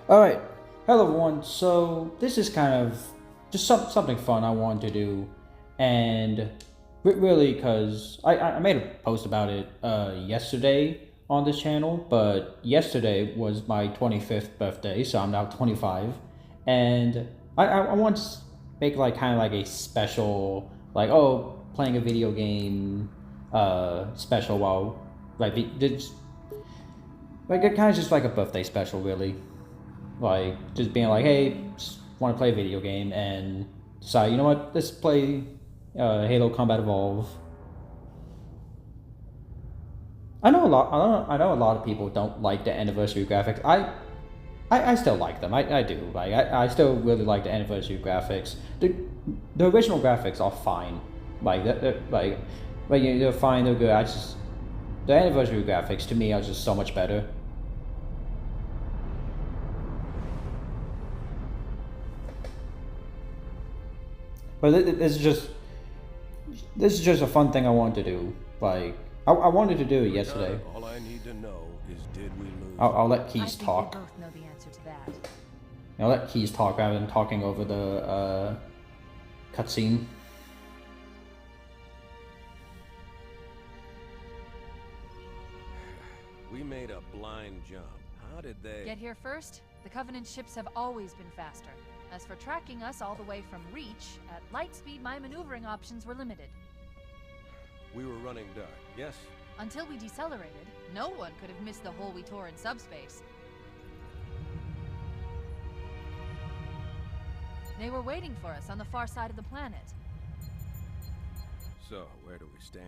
Alright, hello everyone. So, this is kind of just something fun I wanted to do, and really because I made a post about it yesterday on this channel, but yesterday was my 25th birthday, so I'm now 25, and I want to make like kind of like a special, like, oh, playing a video game special while, like, it's like it kind of just like a birthday special, really. Like, just being like, hey, just want to play a video game and decide, you know what, let's play Halo Combat Evolve. I know a lot of people don't like the anniversary graphics. I still like them. I do. Like, I still really like the anniversary graphics. The original graphics are fine. Like, they're fine. They're good. The anniversary graphics to me are just so much better. But this is just a fun thing I wanted to do. Like, I wanted to do it yesterday. All I need to know is, did we lose? I'll let Keys talk. We both know the answer to that. I'll let Keys talk rather than talking over the cutscene. We made a blind jump. How did they Get here first? The Covenant ships have always been faster. As for tracking us all the way from Reach, at light speed my maneuvering options were limited. We were running dark, yes? Until we decelerated, no one could have missed the hole we tore in subspace. They were waiting for us on the far side of the planet. So, where do we stand?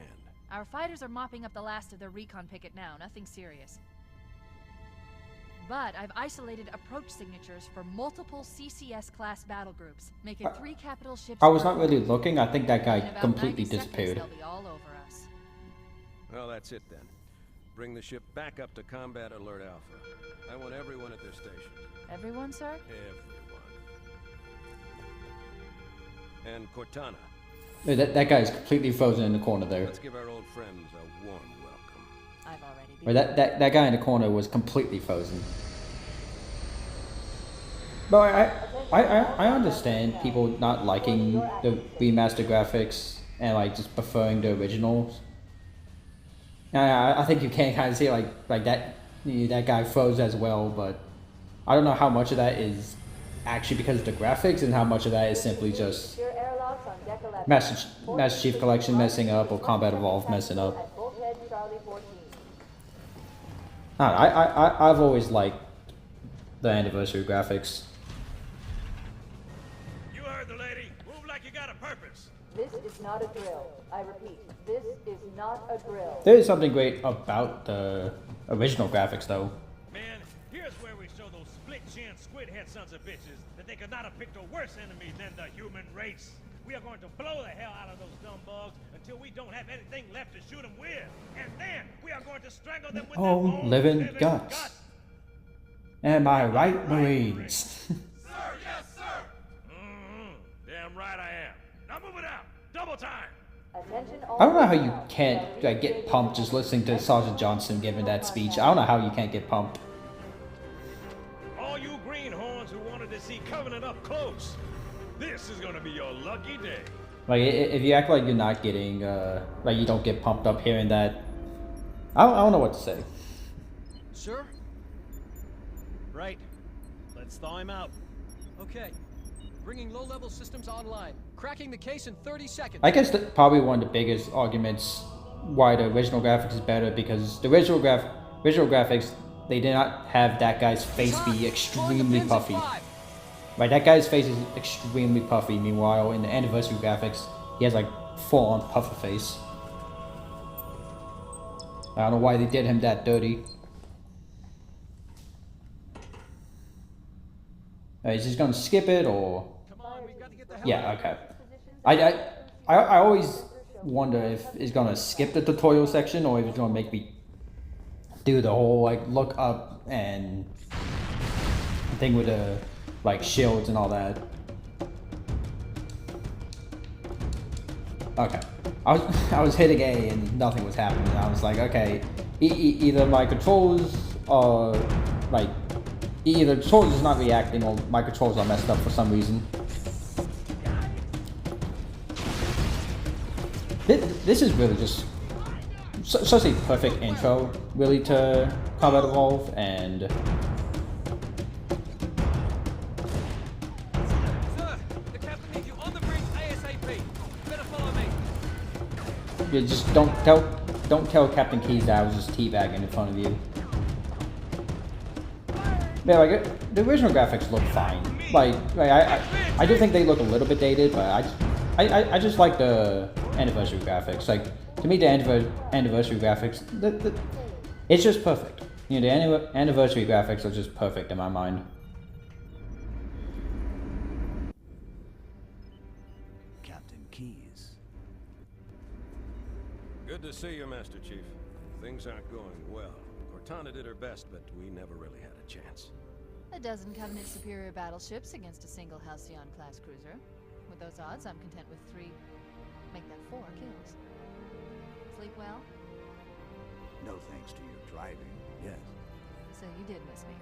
Our fighters are mopping up the last of their recon picket now, nothing serious. But I've isolated approach signatures for multiple CCS-class battle groups, making 3 capital ships. I was not really looking. I think that guy In about completely 90 seconds, disappeared. they'll be all over us. Well, that's it then. Bring the ship back up to Combat Alert Alpha. I want everyone at their stations. Everyone, sir? Everyone. And Cortana, That guy is completely frozen in the corner there. let's give our old friends a warm welcome. I've already Or begun. that guy in the corner was completely frozen. But I understand people not liking the remastered graphics and like just preferring the originals. I think you can kind of see like that guy froze as well, but I don't know how much of that is actually because of the graphics and how much of that is simply just Master Chief Collection messing up or Combat Evolved messing up. I've always liked the anniversary graphics. You heard the lady. Move like you got a purpose. This is not a drill. I repeat, this is not a drill. There is something great about the original graphics, though. Man, here's where we show those split-chin, squid-head sons of bitches that they could not have picked a worse enemy than the human race. We are going to blow the hell out of those dumb bugs until we don't have anything left to shoot them with. And then we are going to strangle them with Oh, their own living guts. Am I right, Marines? Sir, yes, sir. Damn right I am. Now move it out. Double time. Attention I don't know how all you can't like, get pumped just listening to Sergeant Johnson giving that speech. I don't know how you can't get pumped. All you greenhorns who wanted to see Covenant up close, this is going to be your lucky day. Like, if you act like you're not getting, like you don't get pumped up hearing that, I don't know what to say. Sir? Right. Let's thaw him out. Okay. Bringing low-level systems online. Cracking the case in 30 seconds. I guess probably one of the biggest arguments why the original graphics is better because the original graphics, they did not have that guy's face be extremely puffy. Right, that guy's face is extremely puffy. Meanwhile, in the anniversary graphics, he has like full-on puffer face. I don't know why they did him that dirty. Is he gonna skip it or? Come on, we've got to get the hell Yeah, okay. I always wonder if it's gonna skip the tutorial section or if it's gonna make me do the whole like look up and thing with the like shields and all that. Okay, I was hitting A and nothing was happening. I was like, okay, either my controls are like either the controller is not reacting or my controls are messed up for some reason. This is really just such a perfect intro, really, to Combat Evolve, and Sir, the captain needs you on the bridge ASAP. You better follow me. you just don't tell Captain Keyes that I was just teabagging in front of you. Yeah, like the original graphics look fine. Like I do think they look a little bit dated, but I just like the anniversary graphics. Like, to me, the anniversary graphics, it's just perfect. You know, the anniversary graphics are just perfect in my mind. Captain Keyes. Good to see you, Master Chief. Things aren't going well. Cortana did her best, but we never really had a chance. A dozen Covenant superior battleships against a single Halcyon-class cruiser. With those odds, I'm content with 3, make that 4 kills. Sleep well? No thanks to your driving, yes. So you did miss me.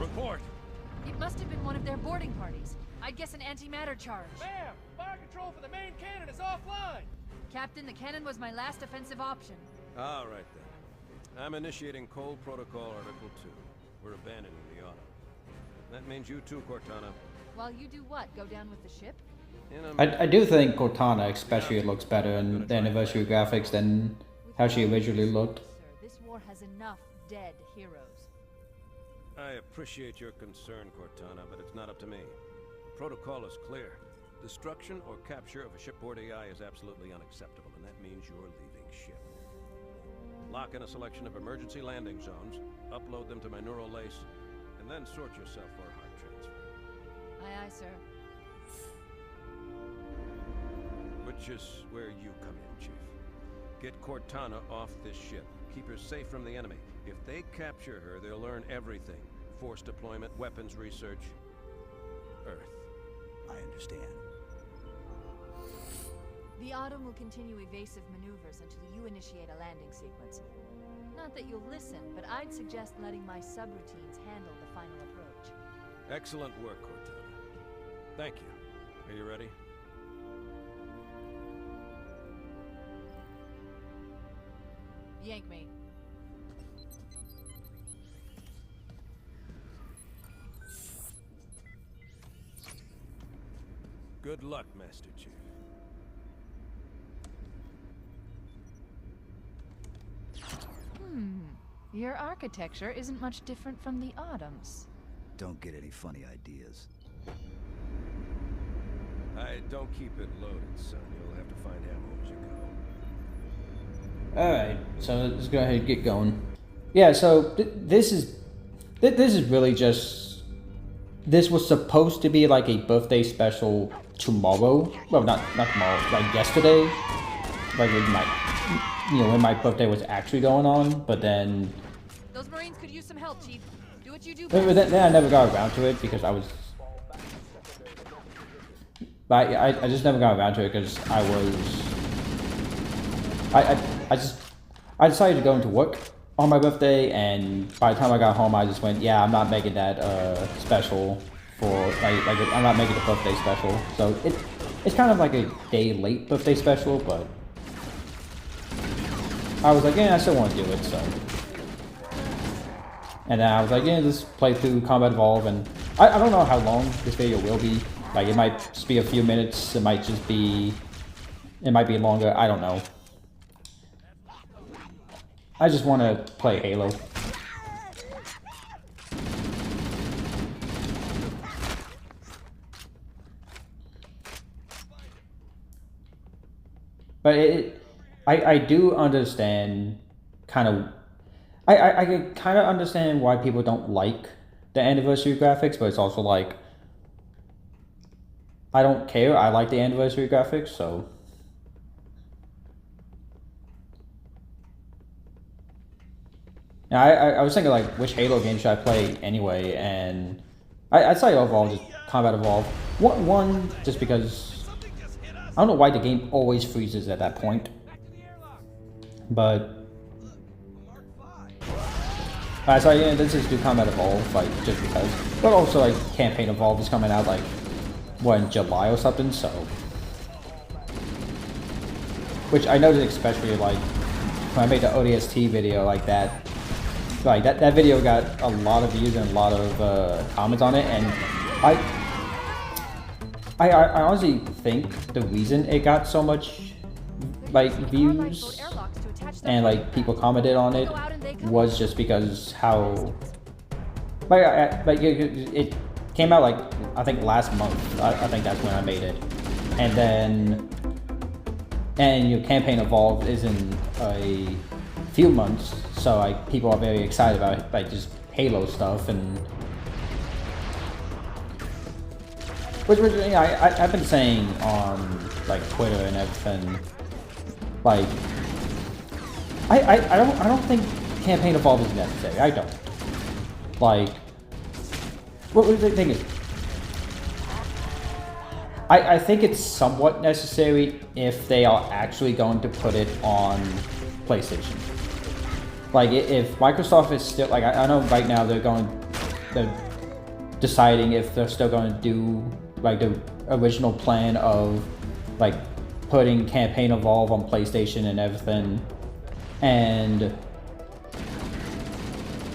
Report. It must have been one of their boarding parties. I'd guess an antimatter charge. Ma'am, fire control for the main cannon is offline. Captain, the cannon was my last offensive option. All right, then. I'm initiating Cole Protocol Article 2. We're abandoning the auto. That means you too, Cortana. While you do what? Go down with the ship? I do think Cortana especially looks better in the anniversary graphics than how she originally looked. Sir, this war has enough dead heroes. I appreciate your concern, Cortana, but it's not up to me. The protocol is clear. Destruction or capture of a shipboard AI is absolutely unacceptable, and that means you're leaving ship. Lock in a selection of emergency landing zones, upload them to my neural lace, and then sort yourself for a heart transfer. Aye, aye, sir. Which is where you come in, Chief. Get Cortana off this ship. Keep her safe from the enemy. If they capture her, they'll learn everything. Force deployment, weapons research, Earth. I understand. The Autumn will continue evasive maneuvers until you initiate a landing sequence. Not that you'll listen, but I'd suggest letting my subroutines handle the final approach. Excellent work, Cortana. Thank you. Are you ready? Yank me. Good luck, Master Chief. Your architecture isn't much different from the Autumn's. Don't get any funny ideas. I don't keep it loaded, son. You'll have to find ammo as you go. Alright, so let's go ahead and get going. Yeah, so this is really just... This was supposed to be like a birthday special tomorrow. Well, not tomorrow, like yesterday. Like when my birthday was actually going on, but then... Those Marines could use some help, Chief. Do what you do But best. then I never got around to it because I was... I just never got around to it because I was... I decided to go into work on my birthday, and by the time I got home, I just went, yeah, I'm not making that special for I'm not making the birthday special. So it's kind of like a day late birthday special, but I was like, yeah, I still want to do it. So, and then I was like, yeah, just play through Combat Evolve, and I don't know how long this video will be. Like, it might just be a few minutes. It might be longer. I don't know. I just want to play Halo. But I do understand kind of... I can kind of understand why people don't like the anniversary graphics, but it's also like... I don't care. I like the anniversary graphics, so... Now, I was thinking, like, which Halo game should I play anyway, and I'd say overall just Combat Evolve. One, just because I don't know why the game always freezes at that point, but So yeah, this is do Combat Evolve, like just because, but also like Campaign Evolve is coming out like what, in July or something, so. Which I noticed, especially like when I made the ODST video, like that video got a lot of views and a lot of comments on it, and I honestly think the reason it got so much like views and like people commented on it was just because how like it came out like I think last month. I think that's when I made it, and then your Campaign Evolved is in a few months, so like people are very excited about like just Halo stuff and. Which you know, I've been saying on like Twitter and everything, like I don't think Campaign Evolved is necessary. I don't. Like, what the thing is, I think it's somewhat necessary if they are actually going to put it on PlayStation. Like, if Microsoft is still like I know right now they're deciding if they're still going to do like the original plan of like putting Campaign Evolve on PlayStation and everything, and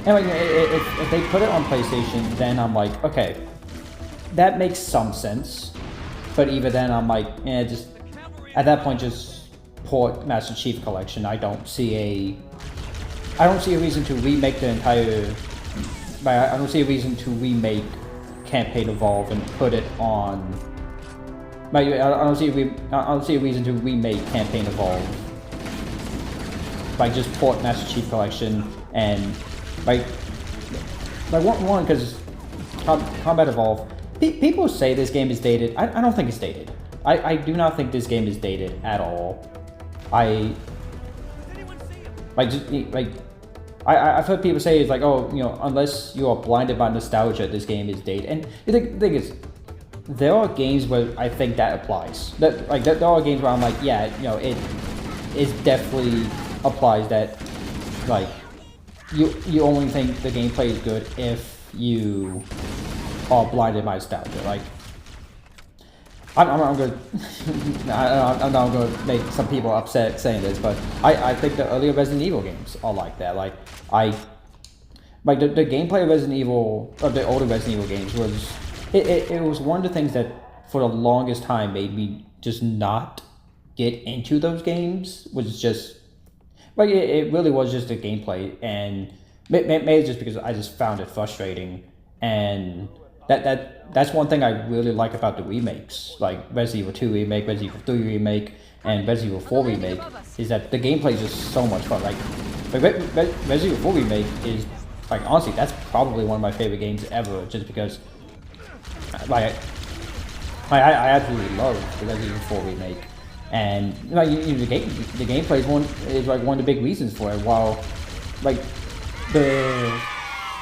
like if they put it on PlayStation, then I'm like, okay, that makes some sense. But even then, I'm like, just at that point, just port Master Chief Collection. I don't see a reason to remake the entire. I don't see a reason to remake Campaign Evolve and put it on. I don't see a reason to remake Campaign Evolve. Like just port Master Chief Collection and like one because Combat Evolve. People say this game is dated. I don't think it's dated. I do not think this game is dated at all. I've heard people say it's like, oh, you know, unless you are blinded by nostalgia, this game is dated. And the thing is, there are games where I think that applies. There are games where I'm like, yeah, you know, it definitely applies that, like, you only think the gameplay is good if you are blinded by nostalgia. Like, I'm not gonna make some people upset saying this, but I think the earlier Resident Evil games are like that. Like the gameplay of Resident Evil, of the older Resident Evil games was it was one of the things that for the longest time made me just not get into those games. Was just like it really was just the gameplay, and maybe just because I just found it frustrating. And that's one thing I really like about the remakes, like Resident Evil 2 remake, Resident Evil 3 remake, and Resident Evil 4 remake, is that the gameplay is just so much fun. Like Resident Evil 4 remake is, like, honestly, that's probably one of my favorite games ever, just because I absolutely love the Resident Evil 4 remake, and like the gameplay is like one of the big reasons for it. While like the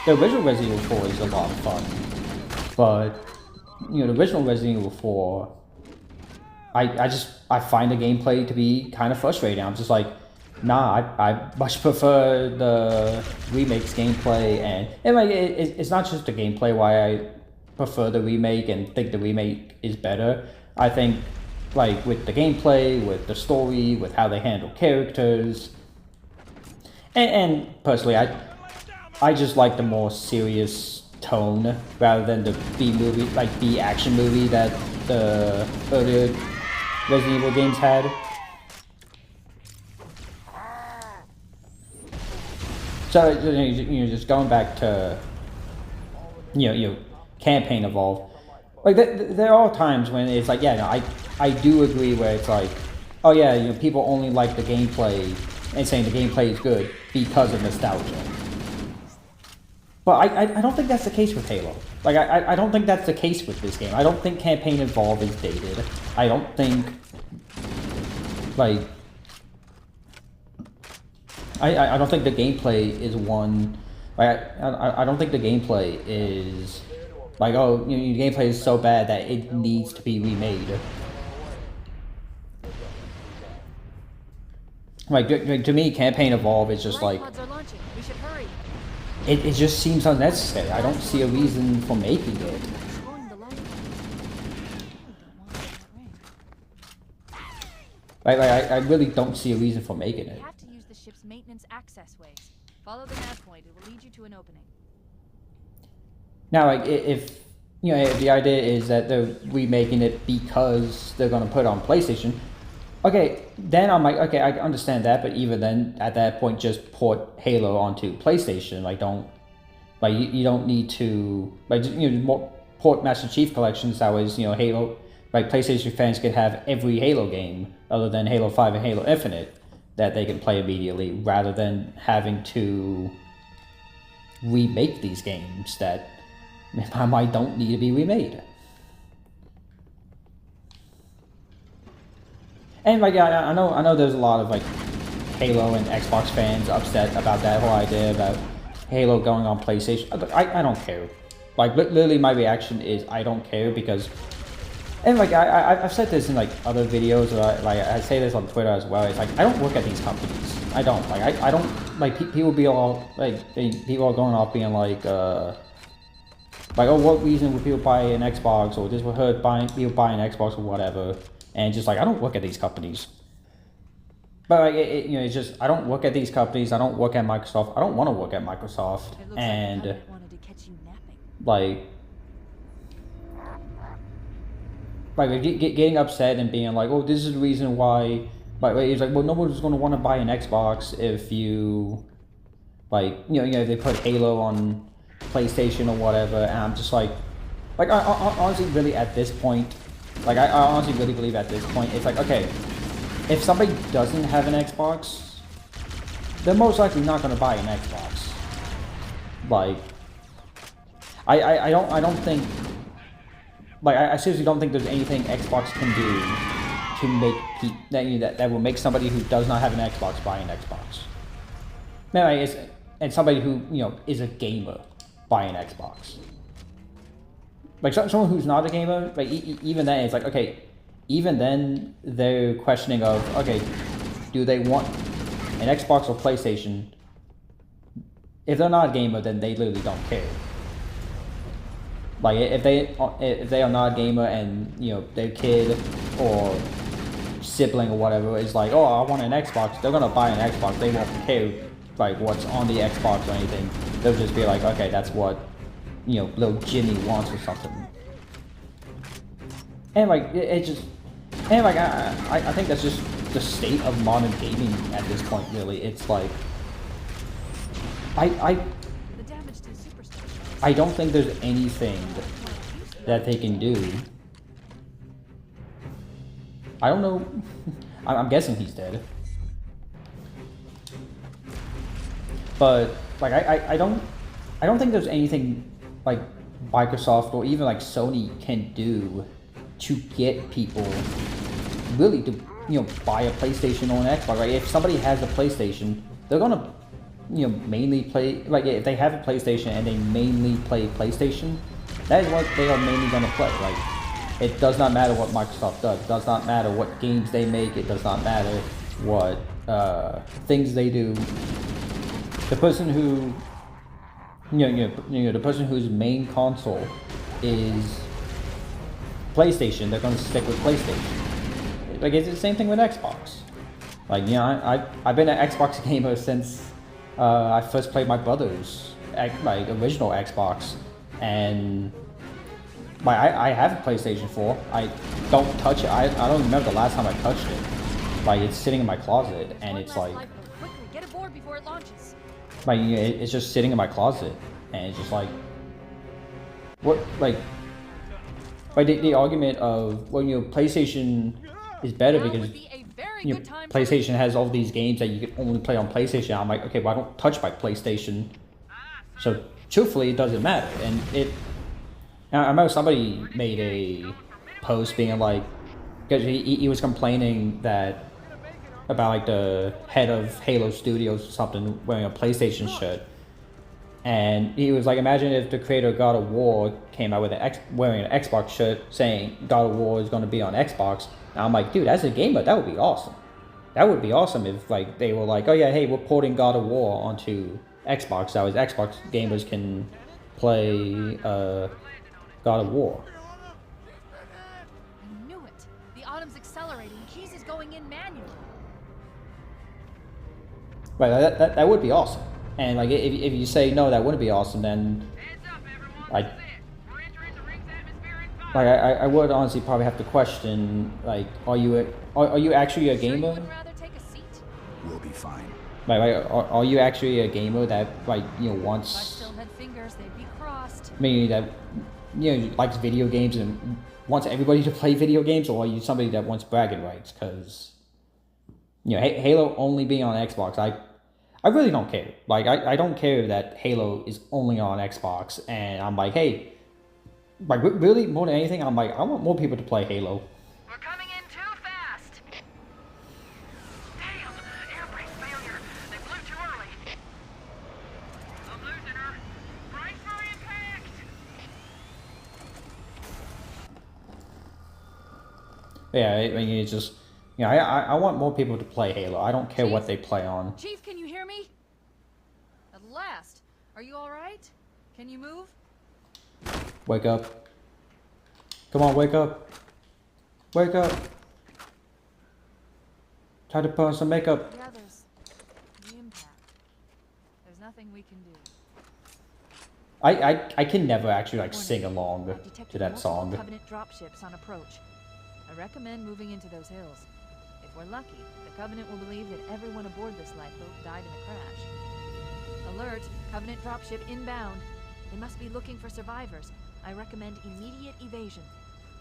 original Resident Evil 4 is a lot of fun. But, you know, the original Resident Evil 4, I find the gameplay to be kind of frustrating. I'm just like, nah, I much prefer the remake's gameplay, and like it's not just the gameplay why I prefer the remake and think the remake is better. I think like with the gameplay, with the story, with how they handle characters, and personally I just like the more serious tone rather than the B-movie, like B-action movie that the earlier Resident Evil games had. So, you know, just going back to, you know, Campaign Evolve, like there are times when it's like, yeah, no, I do agree where it's like, oh yeah, you know, people only like the gameplay and saying the gameplay is good because of nostalgia. But I don't think that's the case with Halo. Like, I don't think that's the case with this game. I don't think Campaign Evolve is dated. I don't think, like, I don't think the gameplay is one, like, I don't think the gameplay is, like, oh, you know, the gameplay is so bad that it needs to be remade. Like, to me, Campaign Evolve is just like, Pods are launching. We should hurry. it just seems unnecessary. I don't see a reason for making it. Exploring the light. Right, I really don't see a reason for making You it. have to use the ship's maintenance access ways. Follow the nav point. It will lead you to an opening. Now, like, if you know, if the idea is that they're remaking it because they're gonna put it on PlayStation, okay, then I'm like, okay, I understand that. But even then, at that point, just port Halo onto PlayStation. Like, don't, like, you don't need to, like, you know, port Master Chief Collections. That was, you know, Halo. Like, PlayStation fans could have every Halo game other than Halo 5 and Halo Infinite that they can play immediately, rather than having to remake these games that might don't need to be remade. And like, I know there's a lot of like Halo and Xbox fans upset about that whole idea about Halo going on PlayStation. I don't care. Like, literally my reaction is I don't care, because, and like I've said this in like other videos, or like I say this on Twitter as well. It's like, I don't work at these companies. I don't like, I don't like, people be all like, people are going off being like oh, what reason would people buy an Xbox, or this would hurt people buying an Xbox or whatever. And just like, I don't work at these companies. But like, you know, it's just, I don't work at these companies. I don't work at Microsoft. I don't want to work at Microsoft. It looks And like the wanted to catch you napping. like getting upset and being like, oh, this is the reason why. Like, it's like, well, nobody's going to want to buy an Xbox if you, like, you know, if they put Halo on PlayStation or whatever. And I'm just like I honestly, really at this point, like, I honestly really believe at this point, it's like, okay, if somebody doesn't have an Xbox, they're most likely not going to buy an Xbox. Like, I don't think, like, I seriously don't think there's anything Xbox can do to make that will make somebody who does not have an Xbox buy an Xbox. Maybe and somebody who, you know, is a gamer buy an Xbox. Like, someone who's not a gamer, like, even then, it's like, okay, even then, they're questioning of, okay, do they want an Xbox or PlayStation? If they're not a gamer, then they literally don't care. Like, if they are not a gamer, and, you know, their kid or sibling or whatever is like, oh, I want an Xbox, they're gonna buy an Xbox. They won't care, like, what's on the Xbox or anything. They'll just be like, okay, that's what, you know, little Jimmy wants or something. And like, it just, and like, I think that's just the state of modern gaming at this point, really. It's like, The damage to Superstar. I don't think there's anything that they can do. I don't know. I'm guessing he's dead. But like, I don't think there's anything like Microsoft or even like Sony can do to get people really to, you know, buy a PlayStation or an Xbox. Like, if somebody has a PlayStation, they're gonna, you know, mainly play, like, if they have a PlayStation and they mainly play PlayStation, that is what they are mainly gonna play. Like, it does not matter what Microsoft does. It does not matter what games they make. It does not matter what things they do. The person who, the person whose main console is PlayStation, they're going to stick with PlayStation. Like, it's the same thing with Xbox. Like, you know, I've been an Xbox gamer since I first played my brother's like original Xbox, and I have a PlayStation 4. I don't touch it. I don't remember the last time I touched it. Like, it's sitting in my closet, and it's like, Quickly, get aboard before it launches. like, you know, it's just sitting in my closet, and it's just like, what, like the argument of, well, you know, PlayStation is better Now because, would be a very you know, good time to PlayStation has all these games that you can only play on PlayStation. I'm like, okay, well, I don't touch my PlayStation, so truthfully, it doesn't matter. And I remember somebody made a post being like, because he was complaining that about like the head of Halo Studios or something wearing a PlayStation shirt, and he was like, imagine if the creator of God of War came out with wearing an Xbox shirt saying God of War is going to be on Xbox. And I'm like, dude, as a gamer, that would be awesome. That would be awesome if, like, they were like, oh yeah, hey, we're porting God of War onto Xbox. That was Xbox gamers can play God of War. I knew it. The Autumn's accelerating. Keys is going in manually. Right, that would be awesome. And like if you say no, that wouldn't be awesome, then I would honestly probably have to question, like, are you actually a gamer? You would rather take a seat? We'll be fine. Like, are you actually a gamer that, like, you know, If I wants, still had fingers, they'd be crossed. maybe that, you know, likes video games and wants everybody to play video games, or are you somebody that wants bragging rights? Because, you know, Halo only being on Xbox, I really don't care. Like, I don't care that Halo is only on Xbox, and I'm like, hey, like, really, more than anything, I'm like, I want more people to play Halo. We're coming in too fast. Damn, air brake failure. They blew too early. I'm losing her. Brace for impact. Yeah, I mean, it's just, you know, I want more people to play Halo. I don't care what they play on. Chief, can you hear me? At last. Are you alright? Can you move? Wake up. Come on, wake up. Wake up. Try to put on some makeup. The others. The impact. There's nothing we can do. I can never actually, like, Warning. sing along I've detected to that multiple song. Covenant dropships on approach. I recommend moving into those hills. If we're lucky, the Covenant will believe that everyone aboard this lifeboat died in the crash. Alert! Covenant dropship inbound. They must be looking for survivors. I recommend immediate evasion.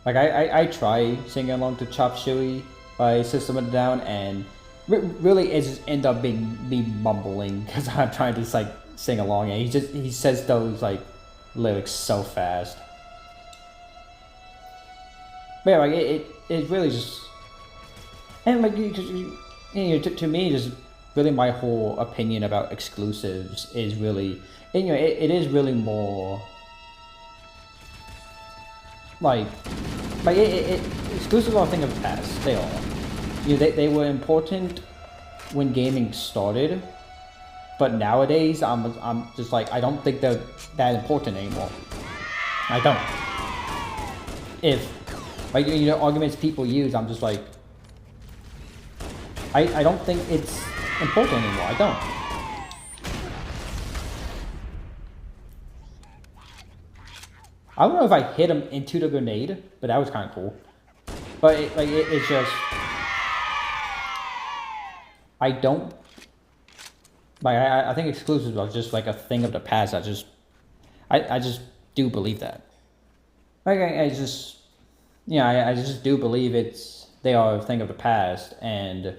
Like, I try singing along to Chop Suey by System of a Down, and really it just end up being me mumbling because I'm trying to just, like, sing along, and he says those, like, lyrics so fast. But yeah, like, it really just, and like, you know, to me, just really my whole opinion about exclusives is really, and, you know, it is really more like exclusives are a thing of the past. They are. You know, they were important when gaming started, but nowadays I'm just like, I don't think they're that important anymore. I don't. If, like, you know, arguments people use, I'm just like, I don't think it's important anymore. I don't. I don't know if I hit him into the grenade, but that was kind of cool. But it's just, I don't, like, I think exclusives are just like a thing of the past. I just do believe that. Like, I just, you know, I just do believe they are a thing of the past, and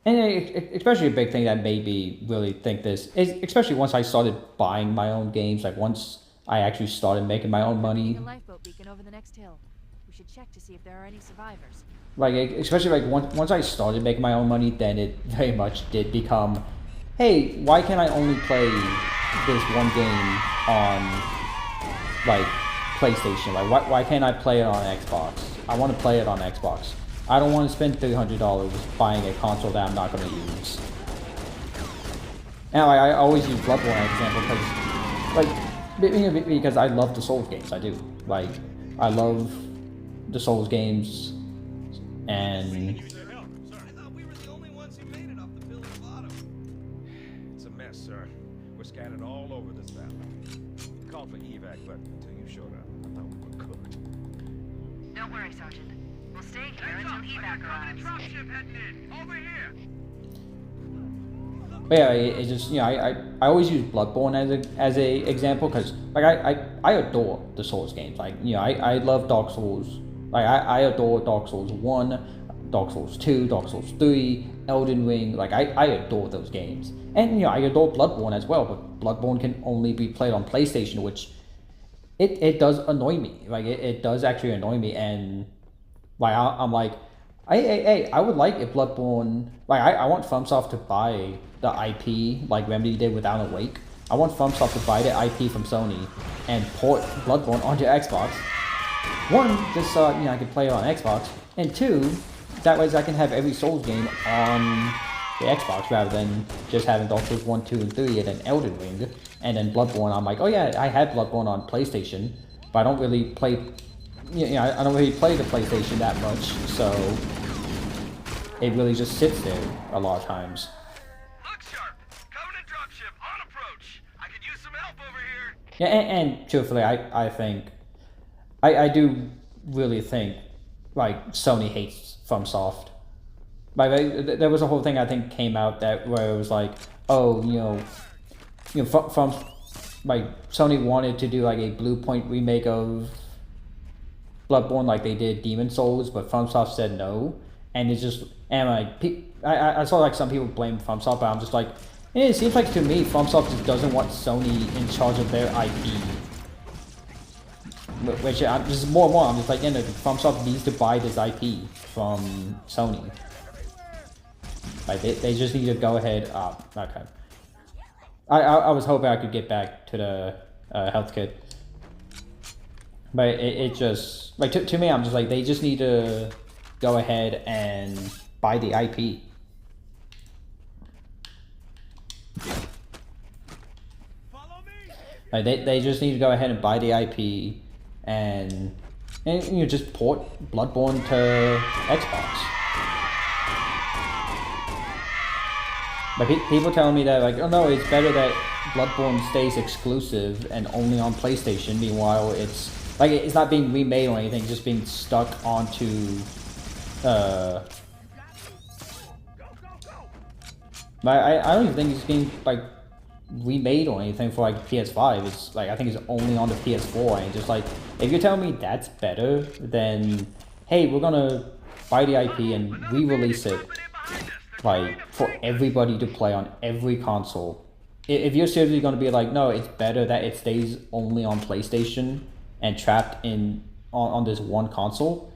especially a big thing that made me really think this is, especially once I started buying my own games, like once I actually started making my own money. A lifeboat beacon over the next hill. We should check to see if there are any survivors. Like, especially like once I started making my own money, then it very much did become, hey, why can't I only play this one game on, like, PlayStation? Like, why can't I play it on Xbox? I want to play it on Xbox. I don't want to spend $300 buying a console that I'm not going to use. And I always use Bloodborne as an example because I love the Souls games. I do. Like, I love the Souls games, and I thought we were the only ones who made it off the Billy Bottom. It's a mess, sir. We're scattered all over this valley. We called for evac, but until you showed up, I thought we were cooked. Don't worry, Sergeant. We'll stay here until evac arrives. Dropship heading in. Over here. but yeah, it just, you know, I always use Bloodborne as a example because, like, I adore the Souls games. Like, you know, I love Dark Souls. Like, I adore Dark Souls 1, Dark Souls 2, Dark Souls 3, Elden Ring. Like, I adore those games. And, you know, I adore Bloodborne as well, but Bloodborne can only be played on PlayStation, which it does annoy me. Like, it does actually annoy me, and, like, I'm like, hey, I would like if Bloodborne, like, I want FromSoft to buy the IP like Remedy did with Alan Wake. I want FromSoft to buy the IP from Sony and port Bloodborne onto Xbox. One, just so, you know, I can play it on Xbox, and two, that way I can have every Souls game on the Xbox rather than just having Dark Souls 1, 2, and 3 and then Elden Ring and then Bloodborne. I'm like, oh yeah, I had Bloodborne on PlayStation, but I don't really play, I don't really play the PlayStation that much, so it really just sits there a lot of times. Look sharp! Covenant dropship on approach! I could use some help over here! Yeah, and truthfully, I think, I do really think, like, Sony hates FromSoft. Like, there was a whole thing I think came out that where it was like, oh, from like Sony wanted to do like a Blue Point remake of Bloodborne like they did Demon Souls, but FromSoft said no, and it's just, and like I saw like some people blame FromSoft, but I'm just like, it seems like to me FromSoft just doesn't want Sony in charge of their IP. Which I'm just more and more, I'm just like, FromSoft needs to buy this IP from Sony. Like they just need to go ahead. Okay. I was hoping I could get back to the health kit, but it just like to me, I'm just like, they just need to go ahead and buy the IP. Like they just need to go ahead and buy the IP and just port Bloodborne to Xbox. But people telling me that, like, oh no, it's better that Bloodborne stays exclusive and only on PlayStation. Meanwhile, it's like, it's not being remade or anything, it's just being stuck onto I don't even think it's being like remade or anything for like PS5. It's like, I think it's only on the PS4, and just like, if you're telling me that's better, then hey, we're gonna buy the IP and re-release it like for everybody to play on every console. If you're seriously going to be like, no, it's better that it stays only on PlayStation and trapped in on this one console,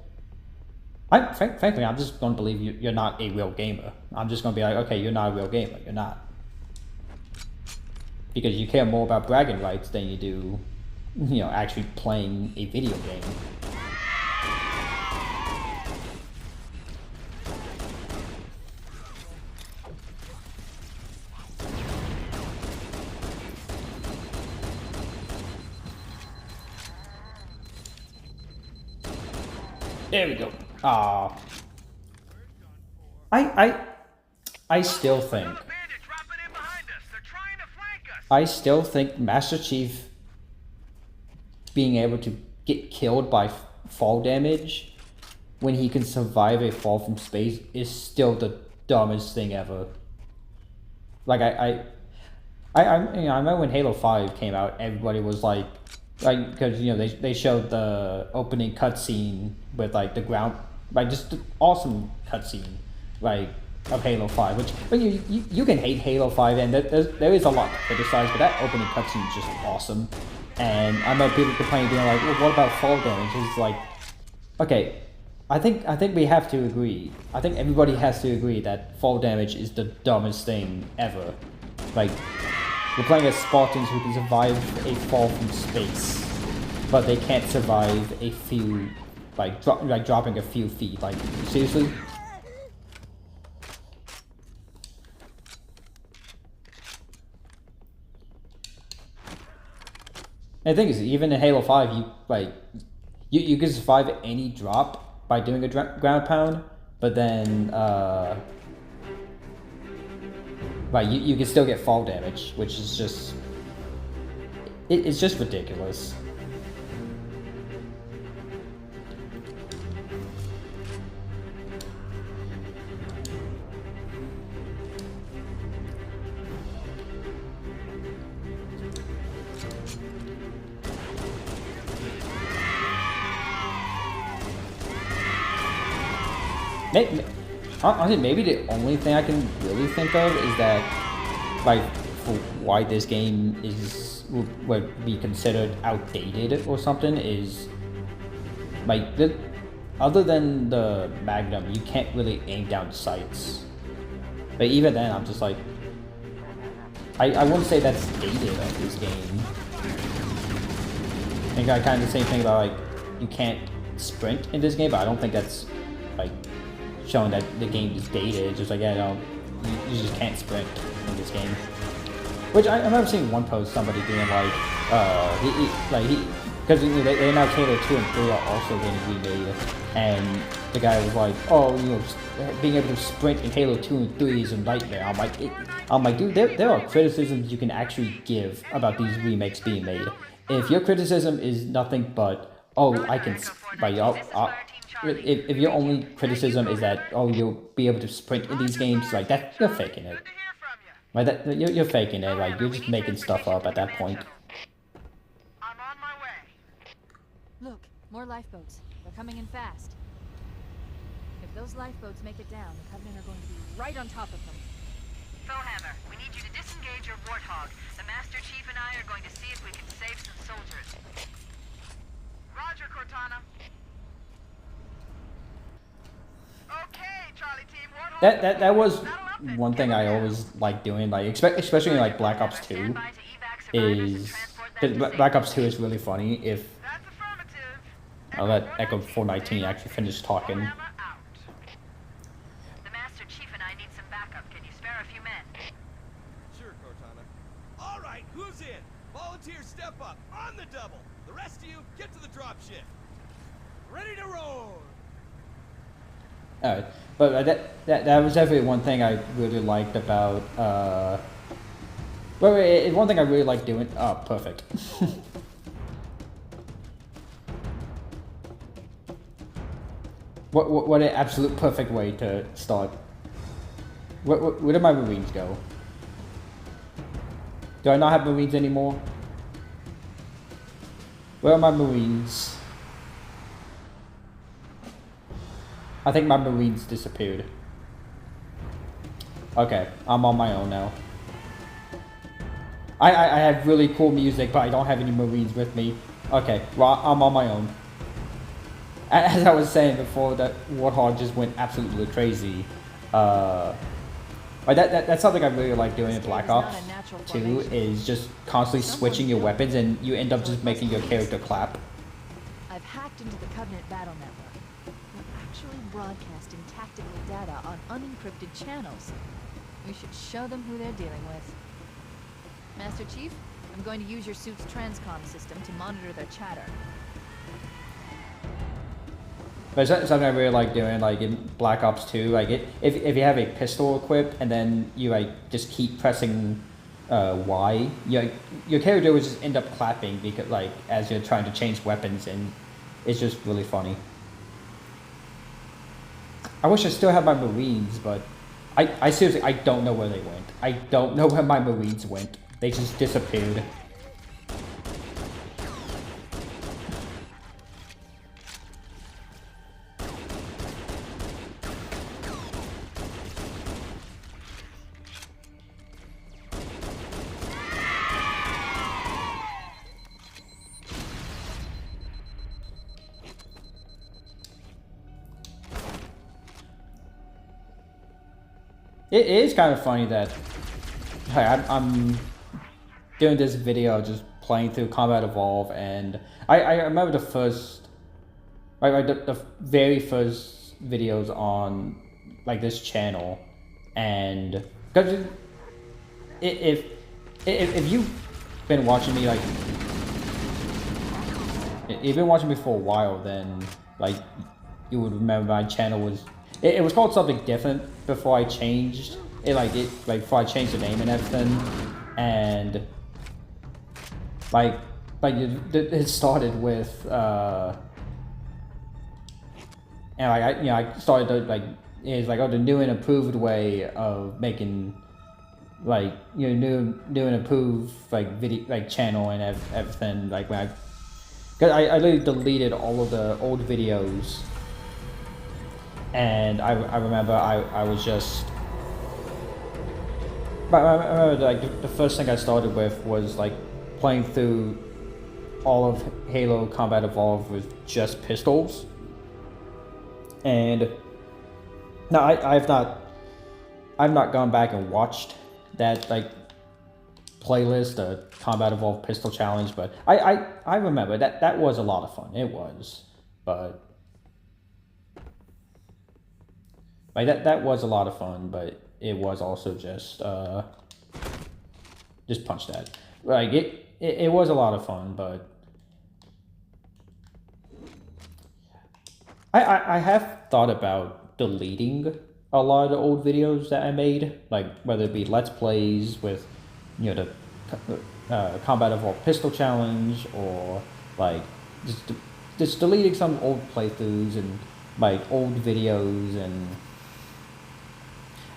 frankly, I'm just going to believe you're not a real gamer. I'm just going to be like, okay, you're not a real gamer. You're not. Because you care more about bragging rights than you do, actually playing a video game. There we go. I still think. I still think Master Chief being able to get killed by fall damage when he can survive a fall from space is still the dumbest thing ever. Like I remember when Halo 5 came out, everybody was like because they showed the opening cutscene with like the ground, like just the awesome cutscene like of Halo 5, which you can hate Halo 5 and there is a lot to criticize, but that opening cutscene is just awesome. And I know people complaining, being like, well, what about fall damage? It's like, okay, I think we have to agree. I think everybody has to agree that fall damage is the dumbest thing ever. Like, we're playing as Spartans who can survive a fall from space, but they can't survive a few, dropping a few feet. Like, seriously? And the thing is, even in Halo 5, you can survive any drop by doing a ground pound, but then you can still get fall damage, which is just it's just ridiculous. Honestly, maybe the only thing I can really think of is that, for why this game would be considered outdated or something is, other than the Magnum, you can't really aim down sights. But even then, I'm just like, I wouldn't say that's dated of this game. I think I kind of the same thing about, you can't sprint in this game, but I don't think that's, showing that the game is dated. It's just like, you just can't sprint in this game. Which I remember seeing one post, somebody being like, because they now Halo 2 and 3 are also getting remade, and the guy was like, oh, being able to sprint in Halo 2 and 3 is a nightmare. I'm like, dude, there are criticisms you can actually give about these remakes being made. If your criticism is nothing but, oh, I can, if your only criticism is that, oh, you'll be able to sprint in these games, like that, you're faking it. Like you're faking it. Like you're just making stuff up at that point. I'm on my way. Look, more lifeboats. They're coming in fast. If those lifeboats make it down, the Covenant are going to be right on top of them. Bowhammer, we need you to disengage your Warthog. The Master Chief and I are going to see if we can save some soldiers. Roger, Cortana. Okay, Charlie Team, Warthog. That was one thing I always like doing, like especially in like Black Ops 2, is Black Ops 2 is really funny if I'll let Echo 419 actually finish talking. The Master Chief and I need some backup. Can you spare a few men? Sure, Cortana. All right, who's in? Volunteers step up on the double. The rest of you, get to the dropship. Ready to roll. Alright, but that was definitely one thing I really liked about, one thing I really liked doing, oh, perfect. What an absolute perfect way to start. Where did my Marines go? Do I not have Marines anymore? Where are my Marines? I think my Marines disappeared. Okay, I'm on my own now. I have really cool music, but I don't have any Marines with me. Okay, well, I'm on my own. As I was saying before, that Warthog just went absolutely crazy. That's something I really like doing in Black Ops 2, is just constantly switching your weapons, and you end up just making your character clap. I've hacked into the Covenant battle network. We're actually broadcasting tactical data on unencrypted channels. We should show them who they're dealing with. Master Chief, I'm going to use your suit's transcom system to monitor their chatter. But it's something I really like doing, like in Black Ops 2, like if you have a pistol equipped and then you like just keep pressing Y, your character will just end up clapping because like as you're trying to change weapons, and it's just really funny. I wish I still had my Marines, but I seriously, I don't know where they went. I don't know where my Marines went. They just disappeared. It is kind of funny that I'm doing this video just playing through Combat Evolve, and I remember the first, the very first videos on like this channel, and because if you've been watching me, like if you've been watching me for a while, then like you would remember my channel was. It was called something different before I changed it, before I changed the name and everything, and it started with and I started to it's like, oh, the new and improved way of making new and improved video channel and everything, like when because I literally deleted all of the old videos. And I remember I was just, but I remember like the first thing I started with was like playing through all of Halo Combat Evolved with just pistols. And no, I've not gone back and watched that like playlist, the Combat Evolved Pistol Challenge, but I remember that was a lot of fun. It was, but. Like that was a lot of fun, but it was also just punch that. Like it was a lot of fun, but I have thought about deleting a lot of the old videos that I made, like whether it be Let's Plays with, you know, the Combat Evolved Pistol Challenge, or like just deleting some old playthroughs and like old videos, and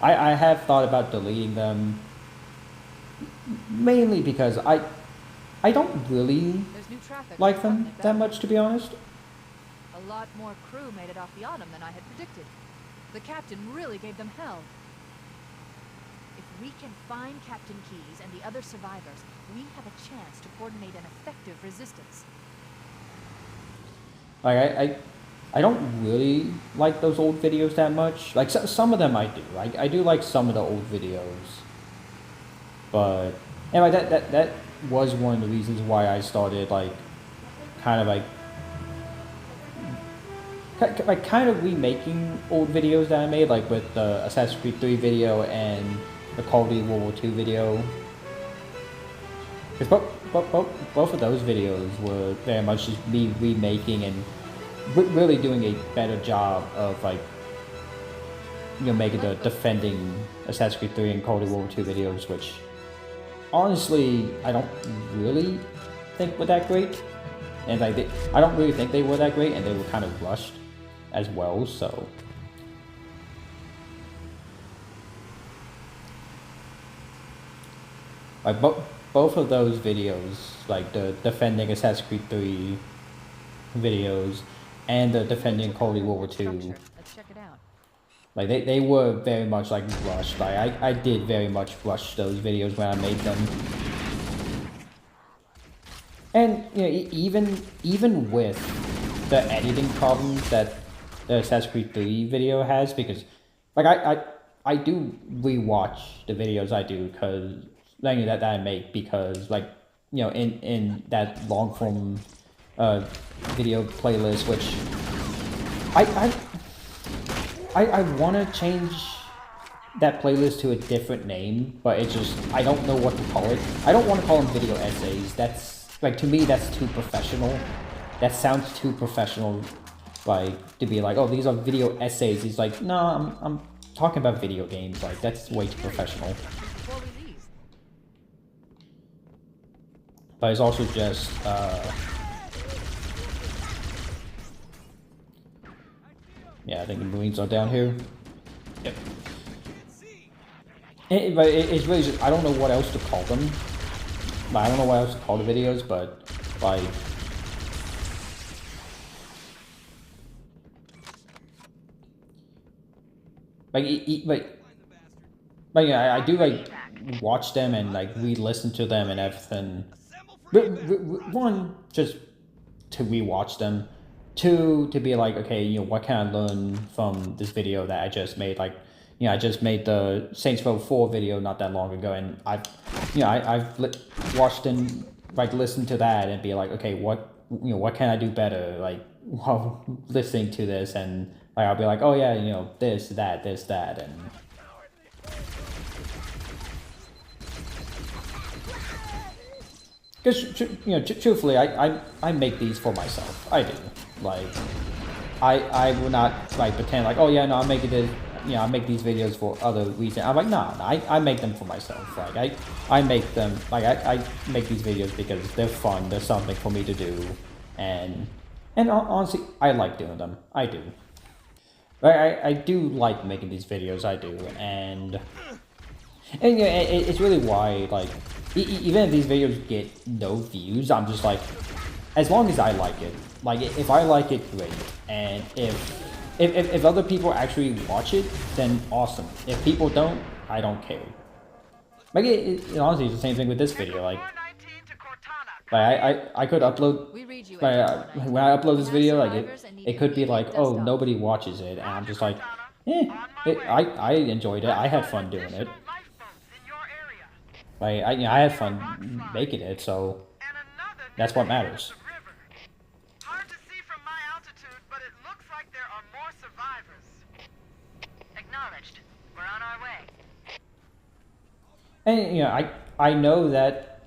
I have thought about deleting them, mainly because I don't really There's new traffic like on them Covenant that Bound. much, to be honest. A lot more crew made it off the Autumn than I had predicted. The captain really gave them hell. If we can find Captain Keyes and the other survivors, we have a chance to coordinate an effective resistance. Like I don't really like those old videos that much. Like some of them I do. I do like some of the old videos. But anyway, that was one of the reasons why I started like kind of remaking old videos that I made, like with the Assassin's Creed 3 video and the Call of Duty World War II video. Because both of those videos were very much just me remaking and really doing a better job of, like, you know, making the defending Assassin's Creed 3 and Call of Duty World War II videos, which honestly I don't really think were that great. And like I don't really think they were that great, and they were kind of rushed as well, so like both of those videos, like the defending Assassin's Creed 3 videos and the defending Call of Duty World War II, Let's check it out. like they were very much like rushed. Like I did very much rush those videos when I made them. And you know, even with the editing problems that the Assassin's Creed 3 video has, because like I do rewatch the videos I do, because that I make, because like, you know, in that long form video playlist, which I want to change that playlist to a different name, but it just, I don't know what to call it. I don't want to call them video essays. That's like, to me, that's too professional. That sounds too professional, like, to be like, oh, these are video essays. He's like, no, I'm talking about video games. Like, that's way too professional. Before we leave. But it's also just, yeah, I think the Marines are down here. Yep. But it's really just, I don't know what else to call them. I don't know what else to call the videos, but like, yeah, I do like watch them and like re-listen to them and everything. One, just to re-watch them. Two, to be like, okay, you know, what can I learn from this video that I just made? Like, you know, I just made the Saints Row 4 video not that long ago, and I've watched and like listened to that and be like, okay, what can I do better? Like, while listening to this, and like I'll be like, oh yeah, you know, this, that, and. Because, you know, truthfully, I make these for myself. I do. Like, I will not like pretend like, oh yeah, no, I'm making this. You know, I make these videos for other reasons. I'm like, no, I make them for myself. Like, I make them, like, I make these videos because they're fun. They're something for me to do. And honestly, I like doing them. I do. I do like making these videos. I do. And yeah, it's really why, like, even if these videos get no views, I'm just like, as long as I like it. Like, if I like it, great. And if other people actually watch it, then awesome. If people don't, I don't care. Like, honestly, it's the same thing with this video. Like I could upload. When I upload this video, like it could be like, oh, nobody watches it, and I'm just like, I enjoyed it. I had fun doing it. Like I had fun making it, so that's what matters. Acknowledged. We're on our way. And you know, I know that,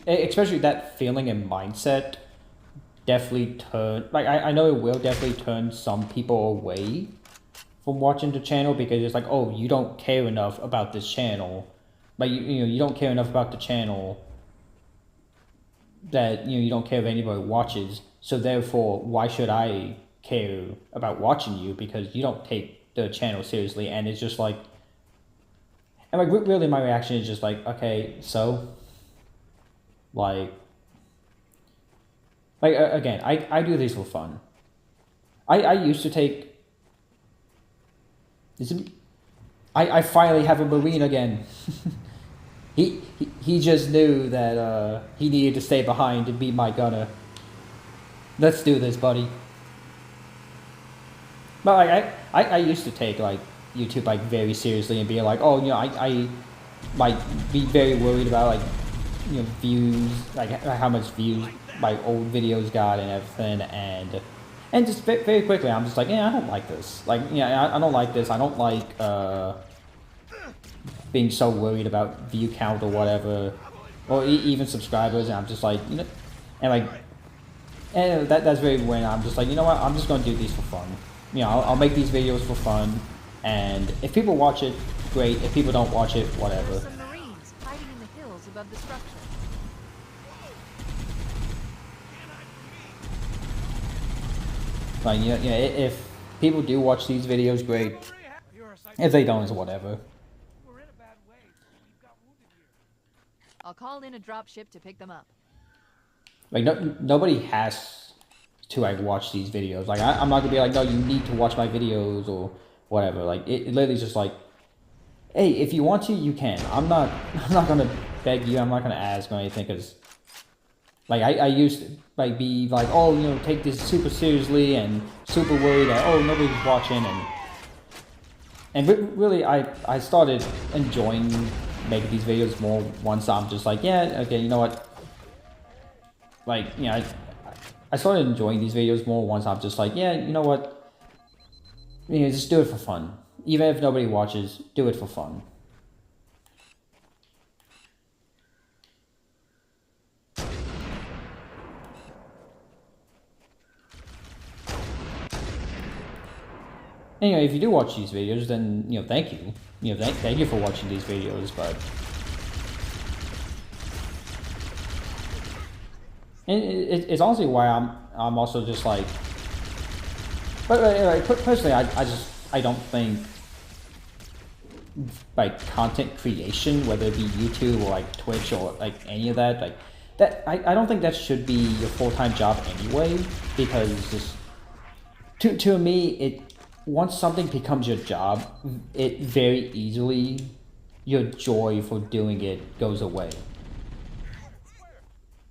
especially that feeling and mindset, definitely turn like I know it will definitely turn some people away from watching the channel because it's like, oh, you don't care enough about this channel, like you know you don't care enough about the channel that you don't care if anybody watches, so therefore why should I care about watching you because you don't take the channel seriously. And it's just like, and like really my reaction is just like, okay, so like again, I do these for fun. I used to take this. I finally have a Marine again. he just knew that he needed to stay behind and be my gunner. Let's do this, buddy. But like I used to take like YouTube like very seriously and be like, oh, you know, I like be very worried about like, you know, views, like how much views my old videos got and everything, and just very quickly I'm just like, yeah, I don't like this. Like, yeah, I don't like this. I don't like being so worried about view count or whatever, or even subscribers. And I'm just like, you know, and like, and that's very when I'm just like, you know what, I'm just gonna do these for fun. You know, I'll make these videos for fun, and if people watch it, great. If people don't watch it, whatever. Some Marines hiding in the hills above the structure. Like, you know, if people do watch these videos, great. If they don't, it's whatever. I'll call in a dropship to pick them up. Like, nobody has to like watch these videos. Like, I'm not gonna be like, no, you need to watch my videos or whatever. Like, it literally is just like, hey, if you want to, you can. I'm not gonna beg you. I'm not gonna ask or anything, because like I used to like be like, oh, you know, take this super seriously and super worried that, oh, nobody's watching, and really I started enjoying making these videos more once I'm just like, yeah, okay, you know what, like, you know, I started enjoying these videos more once I'm just like, yeah, you know what, you know, just do it for fun. Even if nobody watches, do it for fun. Anyway, if you do watch these videos, then, you know, thank you. You know, thank you for watching these videos, but... And it's honestly why I'm also just like... But personally, I don't think... like, content creation, whether it be YouTube or like Twitch or like any of that, like... that I don't think that should be your full-time job anyway, because just... To me, once something becomes your job, it very easily, your joy for doing it goes away.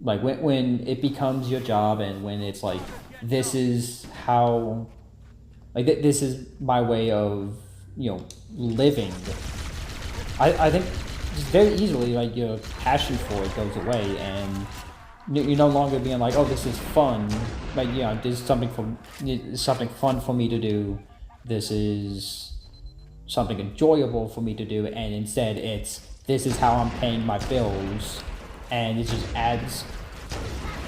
Like, when it becomes your job and when it's like, this is how, like, this is my way of, you know, living, I think just very easily, like, your passion for it goes away, and you're no longer being like, oh, this is fun, like, you know, this is something fun for me to do. This is something enjoyable for me to do, and instead this is how I'm paying my bills, and it just adds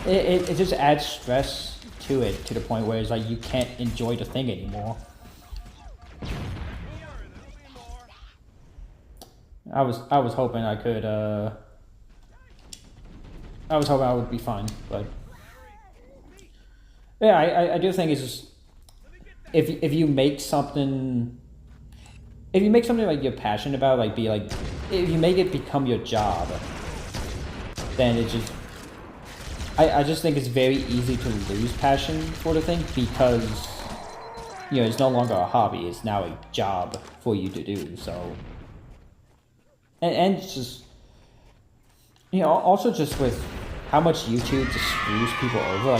it just adds stress to it, to the point where it's like you can't enjoy the thing anymore. I was hoping I could I was hoping I would be fine, but yeah, I do think it's just, if you make something like you're passionate about, like if you make it become your job, then it just, I just think it's very easy to lose passion for the thing, because, you know, it's no longer a hobby, it's now a job for you to do. So, and it's just, you know, also just with how much YouTube just screws people over,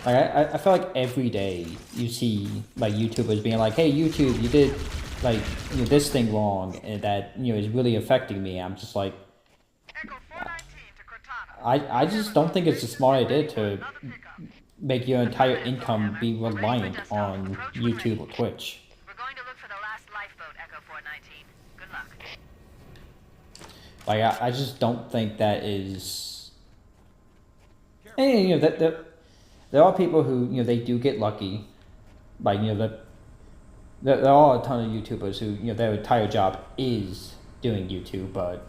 I feel like every day you see like YouTubers being like, hey, YouTube, you did like, you know, this thing wrong, and that, you know, is really affecting me. I'm just like, I just don't think it's a smart idea to make your entire income be reliant on YouTube or Twitch. We're going to look for the last lifeboat, Echo 419. Good luck. Like, I just don't think that is... And, you know, there are people who, you know, they do get lucky. Like, you know, there are a ton of YouTubers who, you know, their entire job is doing YouTube, but...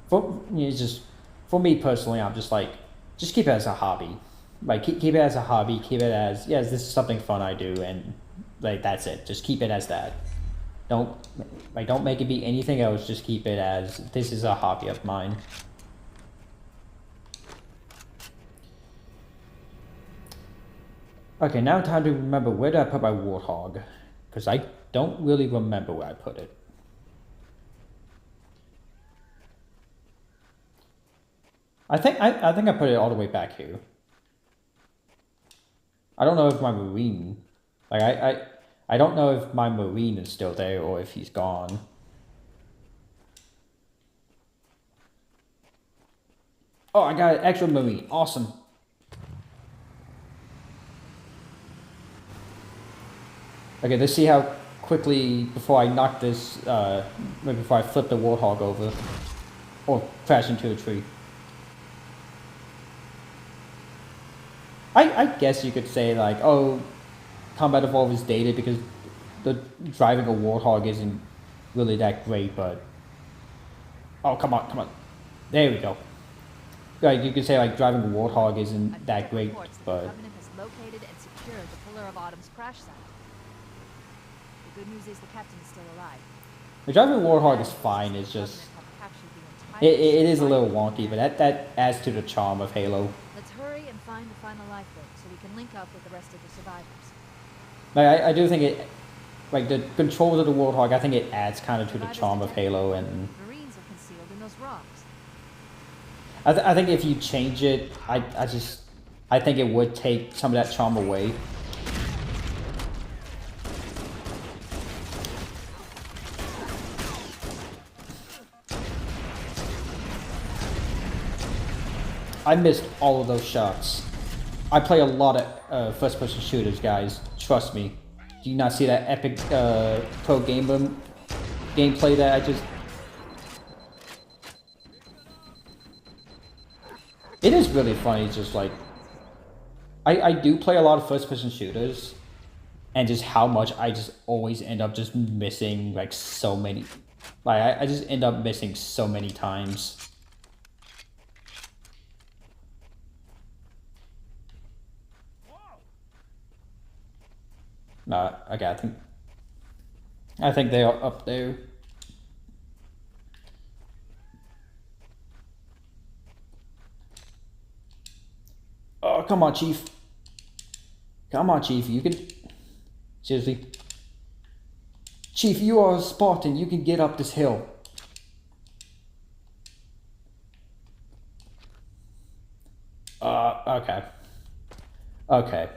For me personally, I'm just like, just keep it as a hobby. Like, keep it as a hobby, keep it as, yes, this is something fun I do, and, like, that's it. Just keep it as that. Don't make it be anything else, just keep it as, this is a hobby of mine. Okay, now time to remember, where did I put my Warthog? Because I don't really remember where I put it. I think I put it all the way back here. I don't know if my Marine... Like, I don't know if my Marine is still there or if he's gone. Oh, I got an extra Marine. Awesome. Okay, let's see how quickly, before I knock this, before I flip the Warthog over. Or crash into a tree. I guess you could say, like, oh, Combat Evolved is dated because the driving a Warthog isn't really that great, but... Oh, come on. There we go. Like, you could say, like, driving a Warthog isn't that great, but... The Covenant has located and secured the Pillar of Autumn's crash site. The good news is the captain is still alive. The driving Warthog is fine, it's just... It is a little wonky, but that adds to the charm of Halo. Let's hurry and find the final lifeboat so we can link up with the rest of the survivors. Like, I do think it... Like, the control of the Warthog, I think it adds kind of to the charm of Halo, and... Marines are concealed in those rocks. I think if you change it, I think it would take some of that charm away. I missed all of those shots. I play a lot of first-person shooters, guys. Trust me. Do you not see that epic pro gameplay that I just... It is really funny, just like... I do play a lot of first-person shooters, and just how much I just always end up just missing, like, so many... Like, I just end up missing so many times. Okay, I think they are up there. Oh, come on, Chief. Come on, Chief, you can... Seriously. Chief, you are a Spartan, you can get up this hill. Okay. Okay.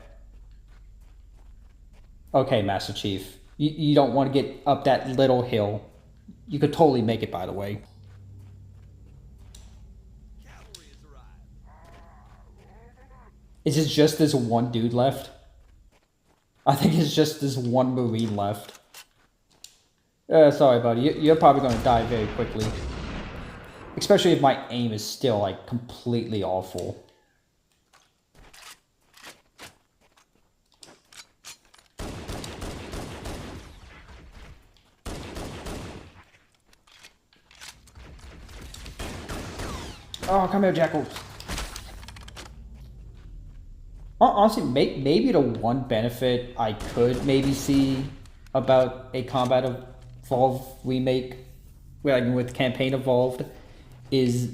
Okay, Master Chief. You don't want to get up that little hill. You could totally make it, by the way. Is it just this one dude left? I think it's just this one Marine left. Sorry, buddy. You're probably going to die very quickly. Especially if my aim is still, like, completely awful. Oh, come here, Jackal. Honestly, maybe the one benefit I could maybe see about a Combat Evolved remake, with Campaign Evolved, is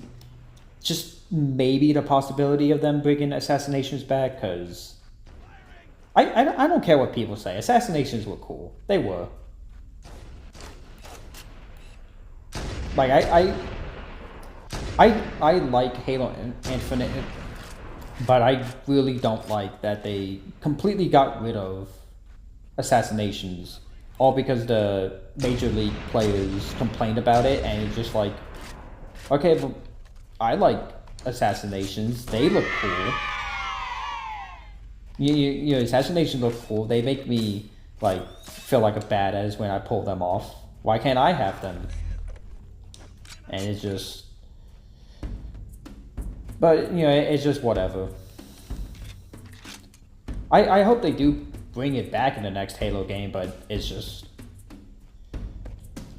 just maybe the possibility of them bringing Assassinations back, because I don't care what people say. Assassinations were cool. They were. Like, I like Halo Infinite, but I really don't like that they completely got rid of Assassinations, all because the Major League players complained about it, and it's just like, okay, but I like Assassinations, they look cool. You know, Assassinations look cool, they make me, like, feel like a badass when I pull them off. Why can't I have them? and it's just. But you know, it's just whatever. I hope they do bring it back in the next Halo game, but it's just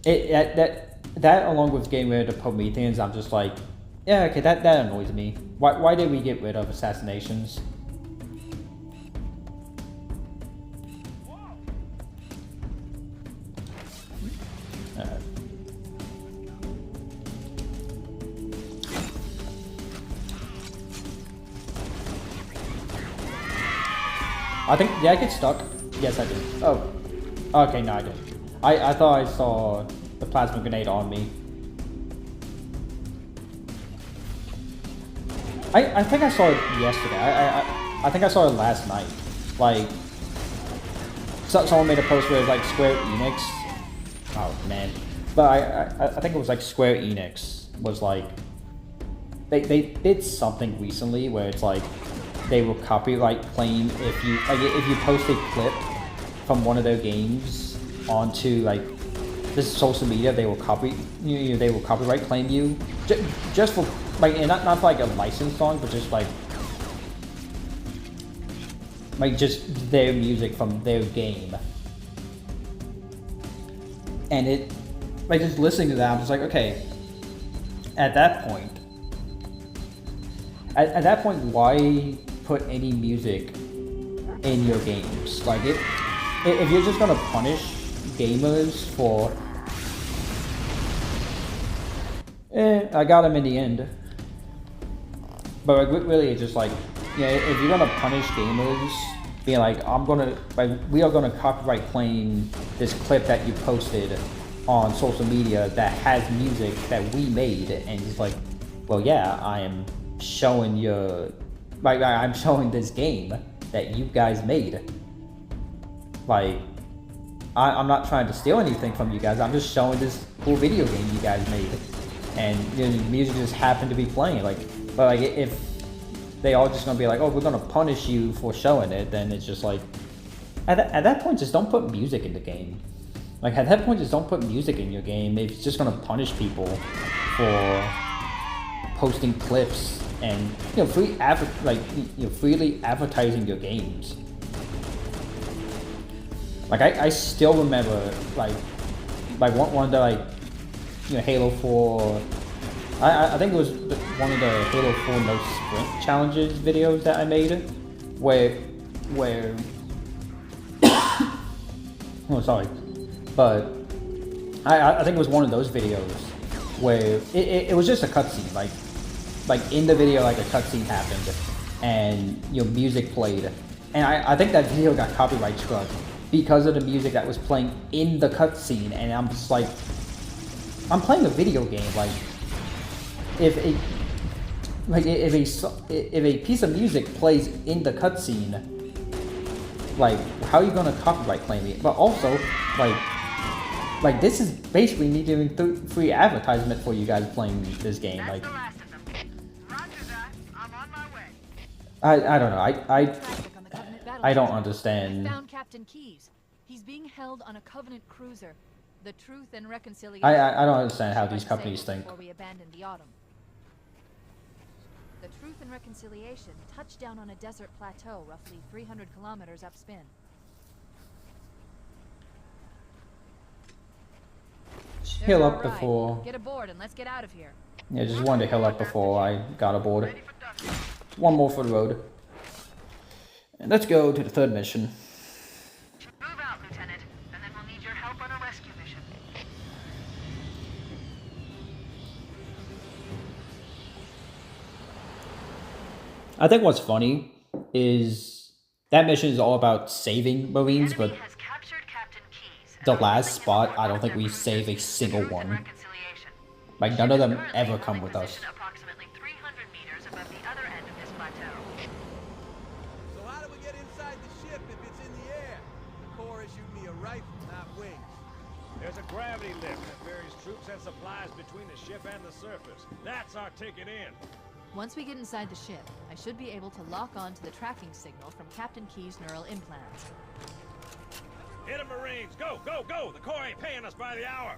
that along with getting rid of the Prometheans, I'm just like, yeah, okay, that annoys me. Why did we get rid of assassinations? I think, did I get stuck? Yes, I did. Oh. Okay, no, I didn't. I thought I saw the plasma grenade on me. I think I saw it yesterday. I think I saw it last night. Like, someone made a post where it was like Square Enix. Oh, man. But I think it was like Square Enix was like, they did something recently where it's like, they will copyright claim if you post a clip from one of their games onto like this social media, they will copyright claim you just for like, and not for like a licensed song, but just like just their music from their game. And it, like, just listening to that, I'm just like, okay, at that point, why put any music in your games? Like, if you're just gonna punish gamers for, I got him in the end. But like, really, it's just like, yeah, if you're gonna punish gamers, being like, we are gonna copyright claim this clip that you posted on social media that has music that we made, and it's like, well, yeah, I am showing I'm showing this game that you guys made. Like, I'm not trying to steal anything from you guys. I'm just showing this cool video game you guys made, and you know, the music just happened to be playing. Like, but like, if they all just gonna be like, oh, we're gonna punish you for showing it, then it's just like, at that point, just don't put music in the game. Like, at that point, just don't put music in your game if it's just gonna punish people for posting clips and, you know, freely advertising your games. Like, I still remember like one of the, like, you know, Halo 4. I think it was one of the Halo 4 no sprint challenges videos that I made, where oh, sorry, but I think it was one of those videos where it was just a cutscene, like in the video, like a cutscene happened, and, you know, music played, and I think that video got copyright struck because of the music that was playing in the cutscene, and I'm just like, I'm playing a video game. Like, if a piece of music plays in the cutscene, like, how are you gonna copyright claim it? But also, like this is basically me doing free advertisement for you guys playing this game. Like, I don't know. I don't understand. Found Captain Keyes. He's being held on a Covenant cruiser. The Truth and Reconciliation. I don't understand how these companies think. Before we abandoned the Autumn. The Truth and Reconciliation touched down on a desert plateau roughly 300 kilometers upspin. Heal up before. Get aboard and let's get out of here. Yeah, just wanted to heal up before I got aboard. One more for the road. And let's go to the third mission. Move out, Lieutenant, and then we'll need your help on a rescue mission. I think what's funny is that mission is all about saving Marines, but the last spot, I don't think we save a single one. Like, none of them ever come with us. Approximately 300 meters above the other end of this plateau. So how do we get inside the ship if it's in the air? The Corps issued me a rifle, not wings. There's a gravity lift that ferries troops and supplies between the ship and the surface. That's our ticket in. Once we get inside the ship, I should be able to lock on to the tracking signal from Captain Keyes' neural implants. Hit 'em, Marines! Go, go, go! The Corps ain't paying us by the hour!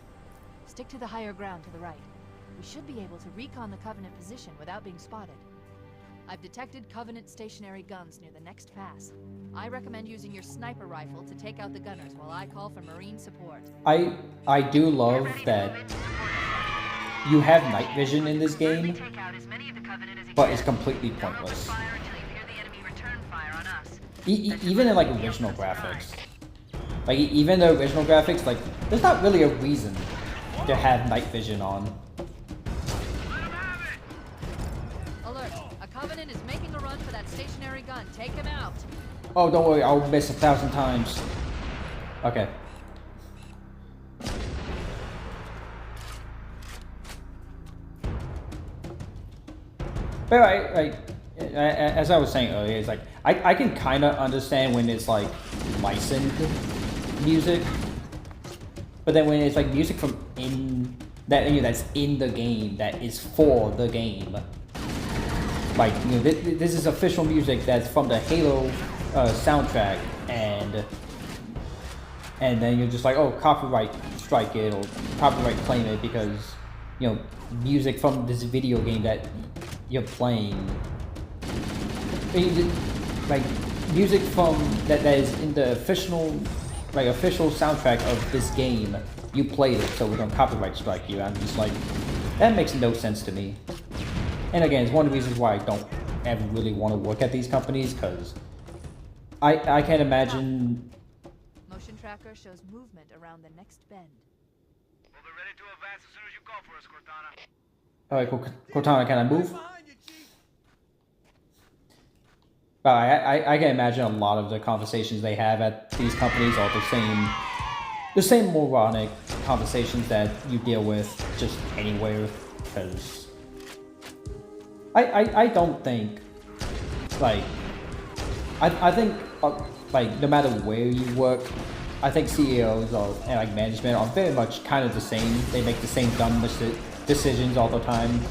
Stick to the higher ground to the right. we should be able to recon the Covenant position without being spotted. I've detected Covenant stationary guns near the next pass. I recommend using your sniper rifle to take out the gunners while I call for Marine support. I do love that you have night vision in this game, but it's completely pointless. Even in like original graphics, like even the original graphics, like there's not really a reason to have night vision on. Alert! A Covenant is making a run for that stationary gun. Take him out. Oh, don't worry, I'll miss 1,000 times. Okay. But as I was saying earlier, it's like I can kind of understand when it's like licensed music, but then when it's like music from in that, you know, that's in the game, that is for the game. Like, you know, this is official music that's from the Halo soundtrack, and then you're just like, oh, copyright strike it or copyright claim it because, you know, music from this video game that you're playing, like music from that is in the official soundtrack of this game, you played it, so we're gonna copyright strike you. I'm just like, that makes no sense to me. And again, it's one of the reasons why I don't ever really want to work at these companies, because I can't imagine. Motion tracker shows movement around the next bend. We'll be ready to advance as soon as you call for us, Cortana. Alright, Cortana, can I move? But I can imagine a lot of the conversations they have at these companies are the same moronic conversations that you deal with just anywhere, because I don't think, like, I think, like, no matter where you work, I think CEOs and like management are very much kind of the same. They make the same dumb decisions all the time.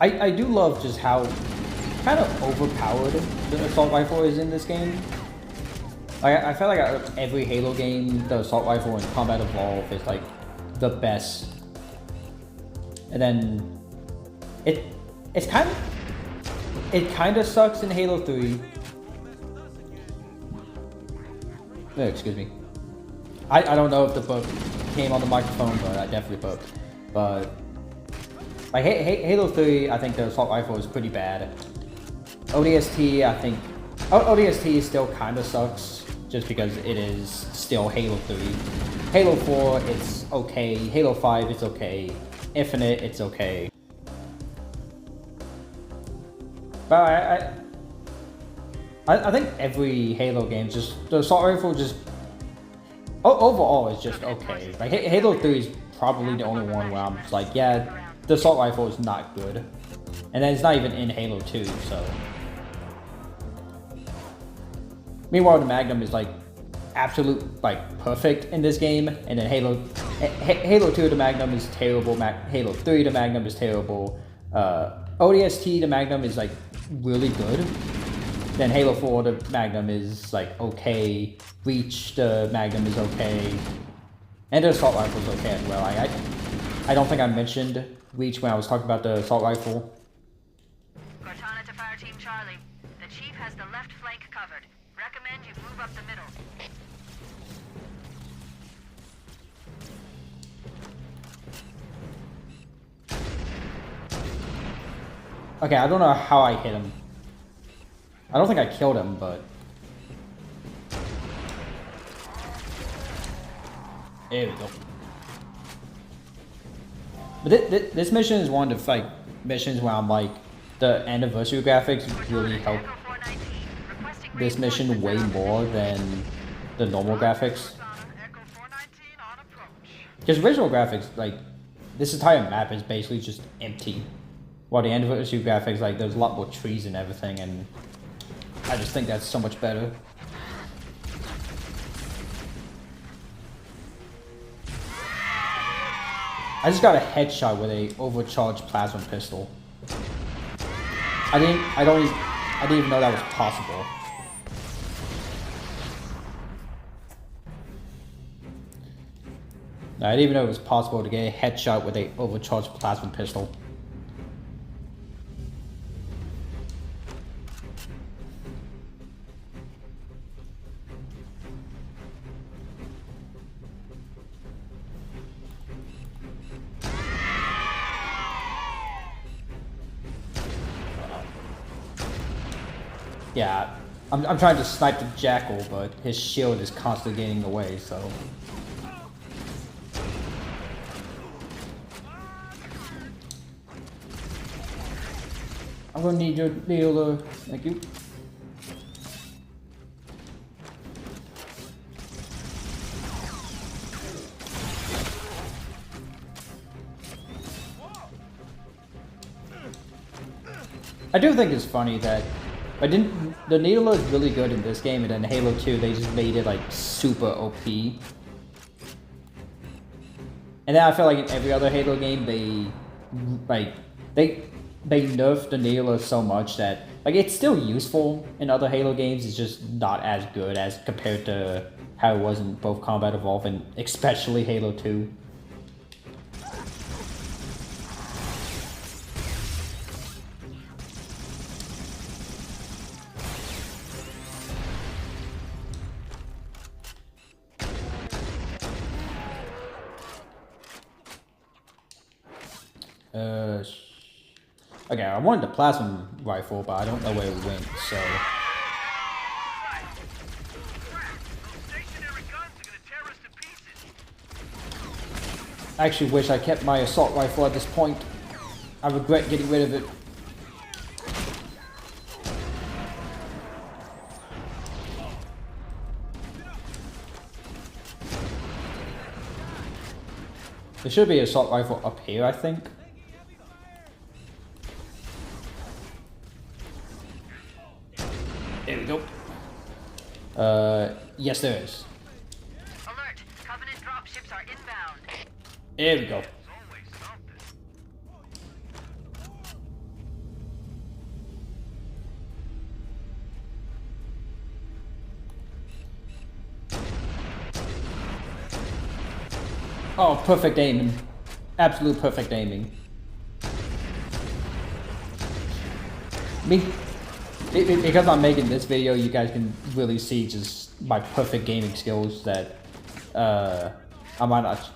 I do love just how kind of overpowered the assault rifle is in this game. Like, I feel like every Halo game, the assault rifle in Combat Evolved is like the best. And then it kind of sucks in Halo 3. Oh, excuse me. I don't know if the book came on the microphone, but I definitely booked. But like Halo 3, I think the assault rifle is pretty bad. ODST, I think ODST still kind of sucks just because it is still Halo 3. Halo 4, it's okay. Halo 5, it's okay. Infinite, it's okay. But I think every Halo game, just the assault rifle, just overall is just okay. Like Halo 3 is probably the only one where I'm just like, yeah, the assault rifle is not good, and then it's not even in Halo 2. So, meanwhile, the Magnum is like absolute, like perfect in this game, and then Halo 2, the Magnum is terrible. Halo 3, the Magnum is terrible. ODST, the Magnum is like really good. Then Halo 4, the Magnum is like okay. Reach, the Magnum is okay, and the assault rifle is okay as well. I don't think I mentioned Reach when I was talking about the assault rifle. Cortana to Fire Team Charlie. The Chief has the left flank covered. Recommend you move up the middle. Okay, I don't know how I hit him. I don't think I killed him, but there we go. But this mission is one of like missions where I'm like, the anniversary graphics really help this mission way more than the normal graphics. Because original graphics, like, this entire map is basically just empty. While the anniversary graphics, like, there's a lot more trees and everything, and I just think that's so much better. I just got a headshot with a overcharged plasma pistol. I didn't even know that was possible. No, I didn't even know it was possible to get a headshot with a overcharged plasma pistol. Yeah, I'm trying to snipe the Jackal, but his shield is constantly getting away, so... I'm gonna need your dealer. Thank you. I do think it's funny that the needler is really good in this game, and then Halo 2 they just made it like super OP. And then I feel like in every other Halo game they nerfed the needler so much that like it's still useful in other Halo games. It's just not as good as compared to how it was in both Combat Evolved and especially Halo 2. Okay, I wanted the plasma rifle, but I don't know where it went, so... I actually wish I kept my assault rifle at this point. I regret getting rid of it. There should be an assault rifle up here, I think. There we go. Yes there is. Alert! Covenant dropships are inbound. There we go. Oh, perfect aiming. Absolute perfect aiming. Because I'm making this video, you guys can really see just my perfect gaming skills that I might not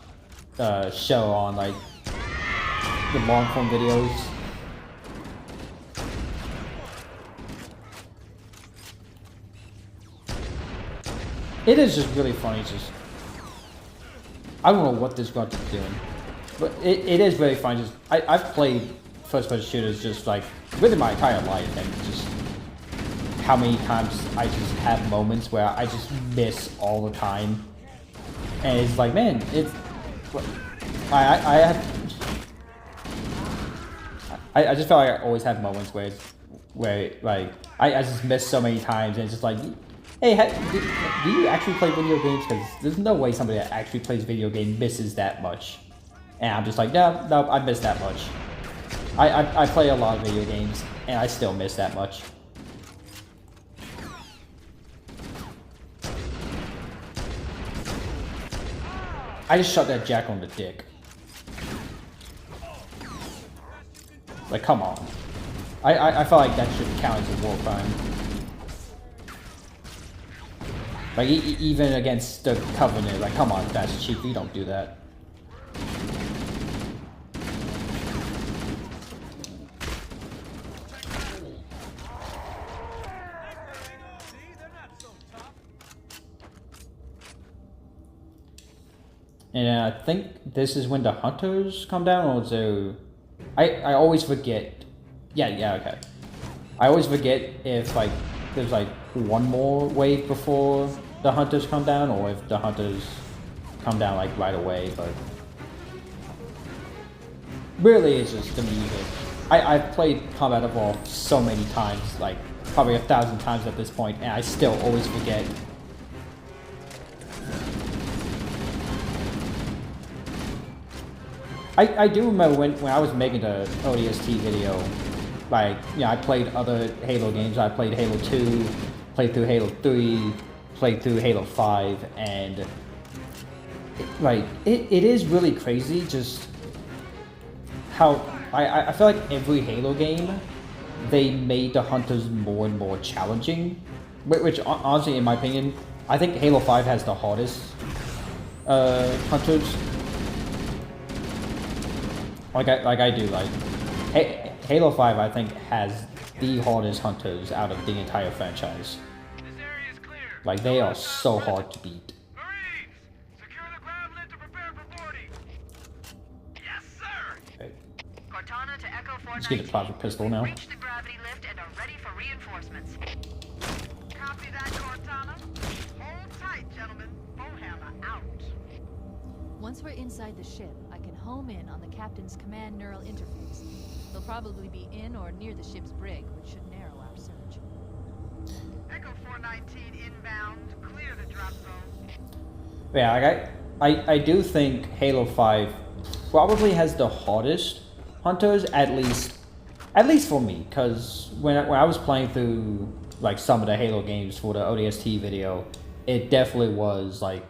show on like the long form videos. It is just really funny. Just I don't know what this gun is doing, but it is very fun. Just I've played first-person shooters just like really my entire life, and just how many times I just have moments where I just miss all the time, and it's like, man, it's I just feel like I always have moments where like I just miss so many times, and it's just like, hey, do you actually play video games? Because there's no way somebody that actually plays video games misses that much. And I'm just like, no, I miss that much. I play a lot of video games, and I still miss that much. I just shot that Jackal in the dick. Like, come on. I feel like that should count as a war crime. Like, even against the Covenant, like, come on, that's cheap, you don't do that. And I think this is when the hunters come down, or is there... I always forget. Yeah, okay. I always forget if, like, there's, like, one more wave before the hunters come down, or if the hunters come down, like, right away, but... Really, it's just the music. I've played Combat Evolved so many times, like, probably 1,000 times at this point, and I still always forget. I do remember when I was making the ODST video, like, I played other Halo games. I played Halo 2, played through Halo 3, played through Halo 5, and it is really crazy just how I feel like every Halo game they made the hunters more and more challenging, which honestly, in my opinion, I think Halo 5 has the hardest hunters. I do Halo 5, I think, has the hardest hunters out of the entire franchise. Like, they are so hard to beat. Cortana to Echo 419. Let's get a private pistol now. Reach the gravity lift and are ready for reinforcements. Copy that, Cortana. Hold tight, gentlemen. Bowhammer out. Once we're inside the ship, I can home in on the captain's command neural interface. They'll probably be in or near the ship's brig, which should narrow our search. Echo 419 inbound. Clear the drop zone. Yeah, I do think Halo 5 probably has the hardest hunters, at least for me, because when I was playing through like some of the Halo games for the ODST video, it definitely was like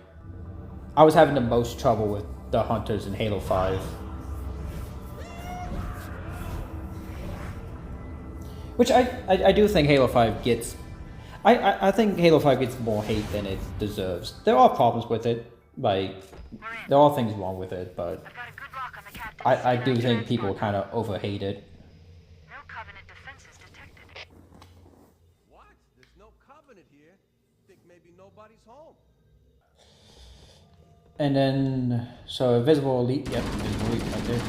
I was having the most trouble with the hunters in Halo 5. Which I do think Halo 5 gets... I think Halo 5 gets more hate than it deserves. There are problems with it, like, there are things wrong with it, but I do think people kind of overhate it. No Covenant defenses detected. What? There's no Covenant here? Think maybe nobody's home. And then, so Visible Elite, yep, Visible Elite right there.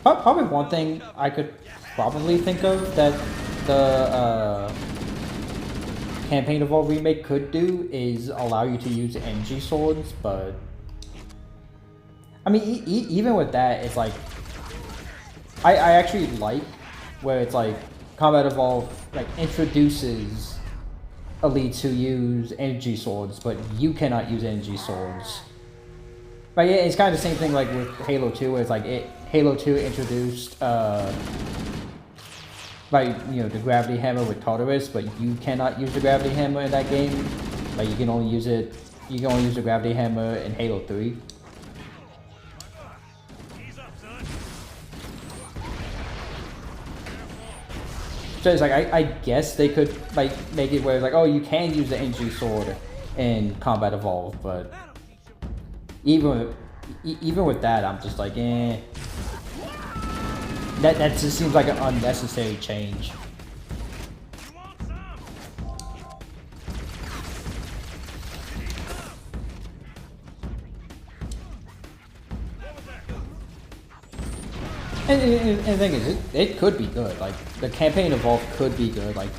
Probably one thing I could probably think of that the Campaign Evolved remake could do is allow you to use NG swords, but I mean, even with that, it's like I actually like where it's like Combat Evolved like introduces elites who use energy swords, but you cannot use energy swords. But yeah, it's kind of the same thing like with Halo 2, where it's like Halo 2 introduced like, you know, the gravity hammer with Tartarus, but you cannot use the gravity hammer in that game. Like, you can only use the gravity hammer in Halo 3. So it's like I guess they could like make it where it's like, oh, you can use the NG sword in Combat Evolved, but even with that, I'm just like, eh. That just seems like an unnecessary change. And the thing is, it could be good. Like, the Campaign Evolved could be good. Like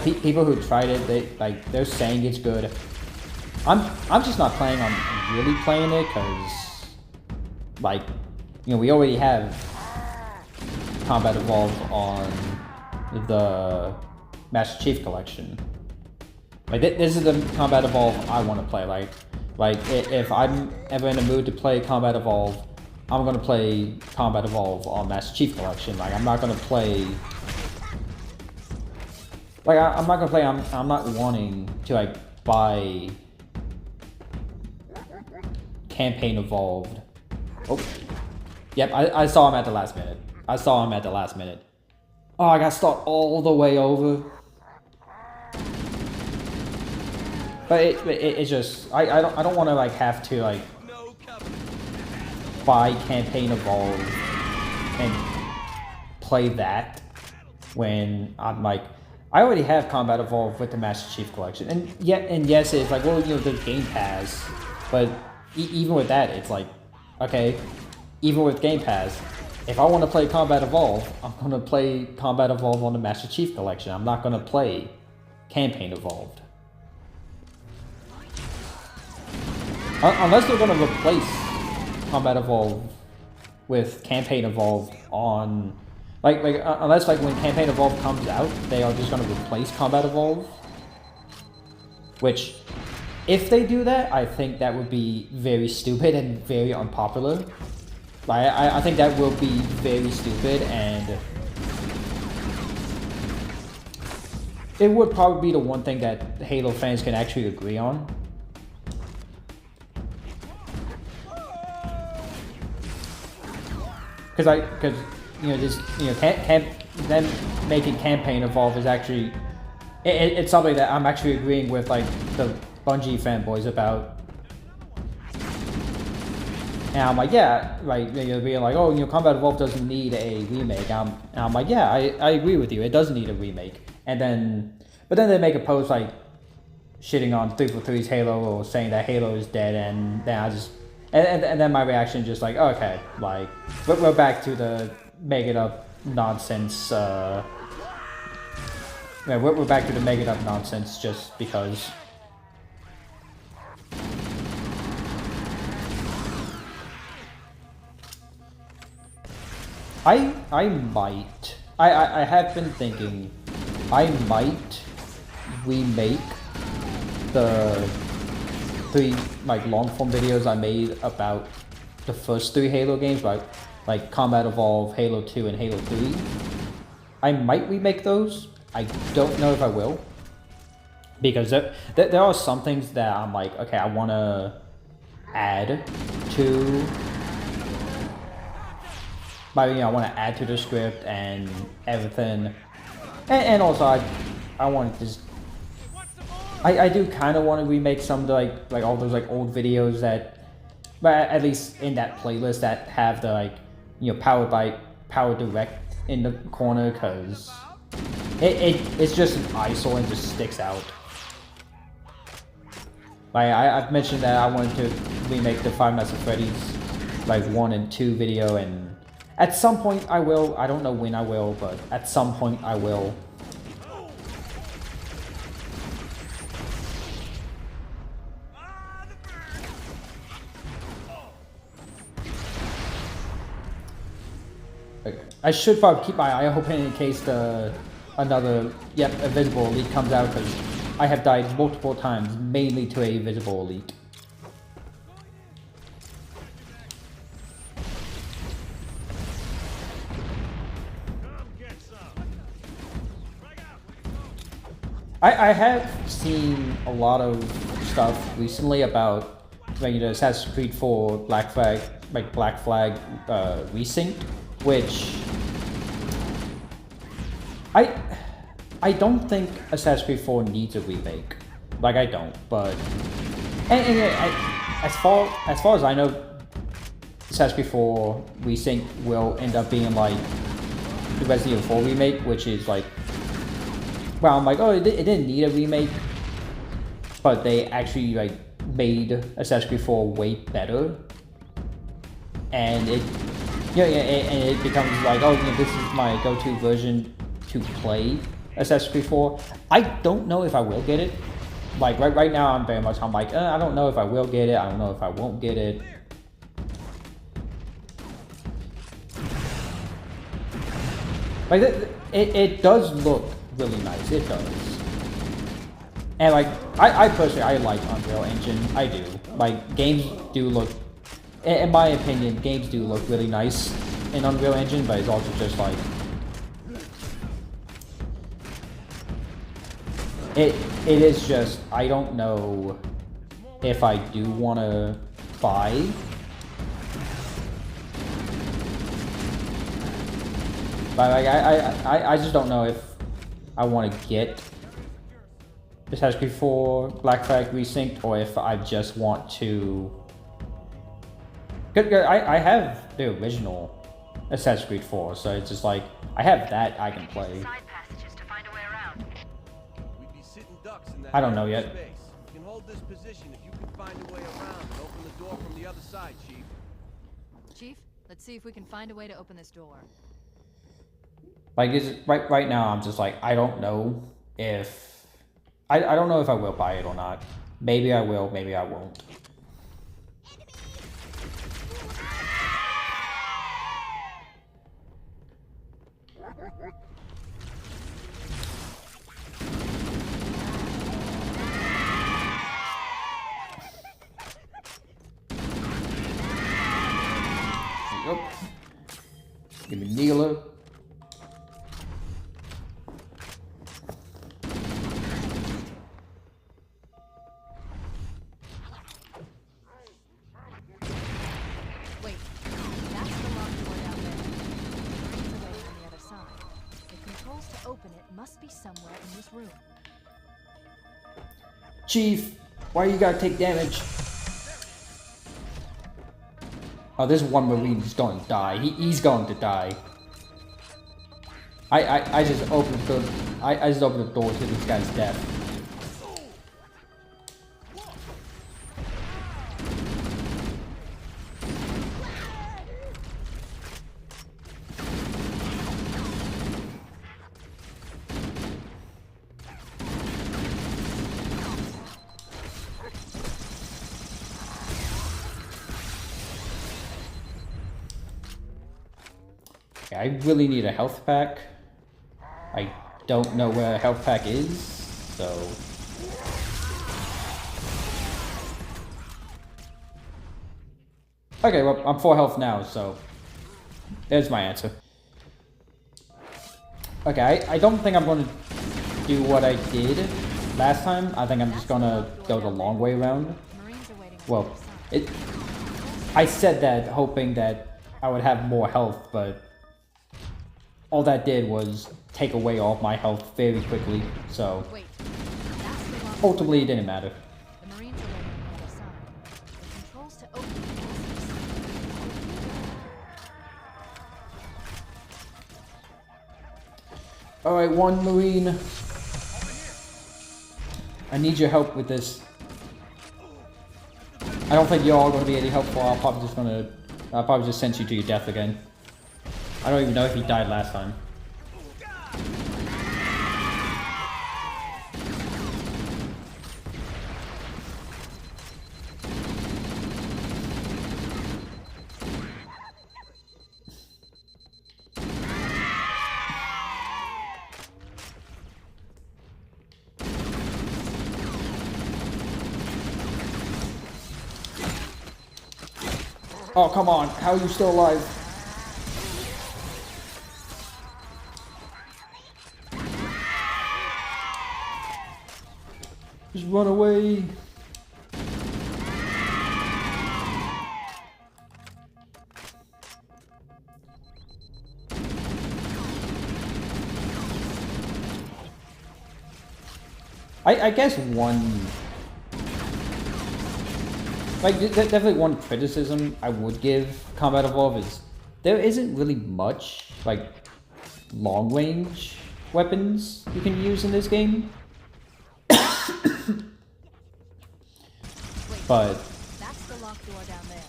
people who tried it, they're saying it's good. I'm just not planning on really playing it because, like, you know, we already have Combat Evolved on the Master Chief Collection. Like, this is the Combat Evolved I want to play. Like if I'm ever in the mood to play Combat Evolved, I'm gonna play Combat Evolved on Master Chief Collection. Like, I'm not gonna play. Like, I'm not gonna play. I'm not wanting to like buy Campaign Evolved. Oh, yep. I saw him at the last minute. Oh, I gotta start all the way over. But it's just I don't want to like have to like buy Campaign Evolved and play that when I'm like, I already have Combat Evolved with the Master Chief Collection, and yes, it's like, well, you know, the Game Pass, but even with that, it's like, okay, even with Game Pass, if I want to play Combat Evolved, I'm gonna play Combat Evolved on the Master Chief Collection. I'm not gonna play Campaign Evolved unless they're gonna replace Combat Evolved with Campaign Evolved on, like unless like when Campaign Evolved comes out, they are just gonna replace Combat Evolved. Which, if they do that, I think that would be very stupid and very unpopular. I think that will be very stupid, and it would probably be the one thing that Halo fans can actually agree on. Because you know, this, you know, them making campaign evolve is actually it's something that I'm actually agreeing with like the Bungie fanboys about. And I'm like, yeah, like, you know, being like, oh, you know, Combat Evolved doesn't need a remake. And I'm like, yeah, I agree with you. It doesn't need a remake. And then, but then they make a post like shitting on 343's Halo or saying that Halo is dead, and then I just, and then my reaction just like, okay, like, we're back to the make it up nonsense. Yeah, we're back to the make it up nonsense just because. I have been thinking I might remake the 3 like long form videos I made about the first 3 Halo games, like Combat Evolved, Halo 2, and Halo 3. I might remake those. I don't know if I will, because there are some things that I'm like, okay, I want to add to. But, you know, I want to add to the script and everything, and also I want to just, I do kind of want to remake some of the like all those like old videos that, but at least in that playlist that have the like, you know, powered by Power Direct in the corner, because it's just an eyesore and just sticks out. Like I've mentioned that I wanted to remake the Five Nights at Freddy's like 1 and 2 video, and at some point I will. I don't know when I will, but at some point I will. Okay. I should probably keep my eye open in case another Invisible Elite comes out, because I have died multiple times, mainly to a Invisible Elite. I have seen a lot of stuff recently about, like, you know, Assassin's Creed 4 Black Flag Resync, which I don't think Assassin's Creed 4 needs a remake. Like, I don't, but as far as I know, Assassin's Creed 4 Resync will end up being like the Resident Evil 4 remake, which is like, well, I'm like, oh, it didn't need a remake, but they actually like made Assassin's Creed 4 way better, and it, yeah, and it becomes like, oh, you know, this is my go-to version to play Assassin's Creed 4. I don't know if I will get it. Like right now, I'm like, I don't know if I will get it. I don't know if I won't get it. Like it does look really nice. It does. And like I personally, I like Unreal Engine. I do. Like, games do look, in my opinion, games do look really nice in Unreal Engine, but it's also just like, it is just, I don't know if I do want to buy but like I just don't know if I want to get Assassin's Creed 4 Black Flag Resynced, or if I just want to. I have the original Assassin's Creed 4, so it's just like, I have that I can play. I don't know yet. You can hold this position if you can find a way around and open the door from the other side, Chief. Chief, let's see if we can find a way to open this door. Like, right now, I'm just like, I don't know if I don't know if I will buy it or not. Maybe I will, maybe I won't. go. Give me Neela. Wait, that's the locked door down there. It's away from the other side. The controls to open it must be somewhere in this room. Chief, why you gotta take damage? Oh, this one Marine is going to die. He's going to die. I just opened the door to this guy's death. I really need a health pack. I don't know where a health pack is, so... Okay, well, I'm full health now, so... There's my answer. Okay, I don't think I'm gonna do what I did last time. I think I'm just gonna go the long way around. Well, I said that hoping that I would have more health, but... all that did was take away all of my health very quickly, so ultimately it didn't matter. The Marines are waiting on the other side. The controls to open it. Alright, one Marine. I need your help with this. I don't think you're all going to be any helpful. I'll probably just send you to your death again. I don't even know if he died last time. Oh, come on. How are you still alive? Just run away. I guess one... like, definitely one criticism I would give Combat Evolved is there isn't really much, like, long-range weapons you can use in this game. But that's the locked door down there.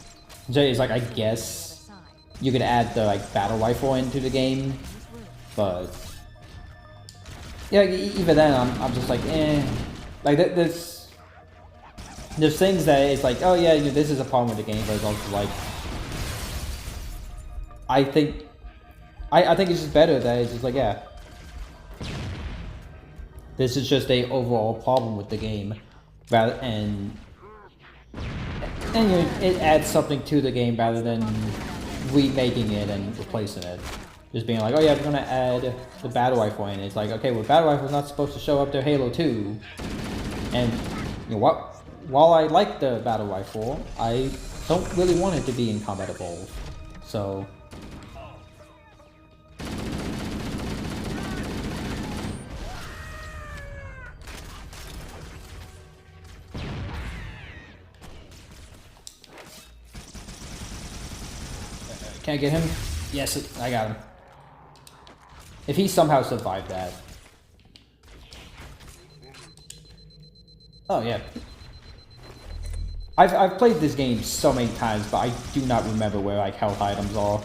so it's like, I guess you could add the like battle rifle into the game, but yeah, even then I'm just like, eh. Like there's things that it's like, oh yeah, this is a problem with the game, but it's also like, I think it's just better that it's just like, yeah, this is just a overall problem with the game, rather and it adds something to the game rather than remaking it and replacing it. Just being like, oh yeah, we're gonna add the battle rifle in. It's like, okay, well, battle rifle is not supposed to show up to Halo 2, and you know what? While I like the battle rifle, I don't really want it to be in Combat Evolved. So. Can I get him? Yes, I got him. If he somehow survived that. Oh yeah. I've played this game so many times, but I do not remember where like health items are.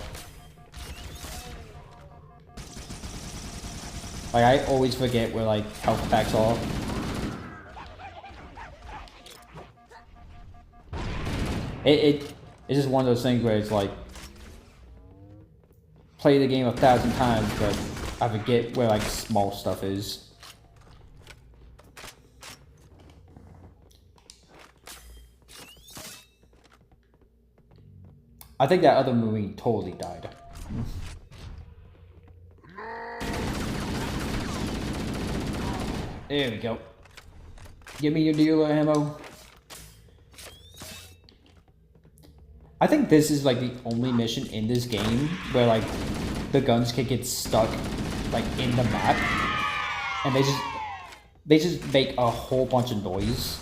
Like I always forget where like health packs are. It's just one of those things where it's like play the game 1,000 times, but I forget where like small stuff is. I think that other Marine totally died. There we go. Give me your dealer ammo. I think this is like the only mission in this game where like the guns can get stuck like in the map and they just make a whole bunch of noise.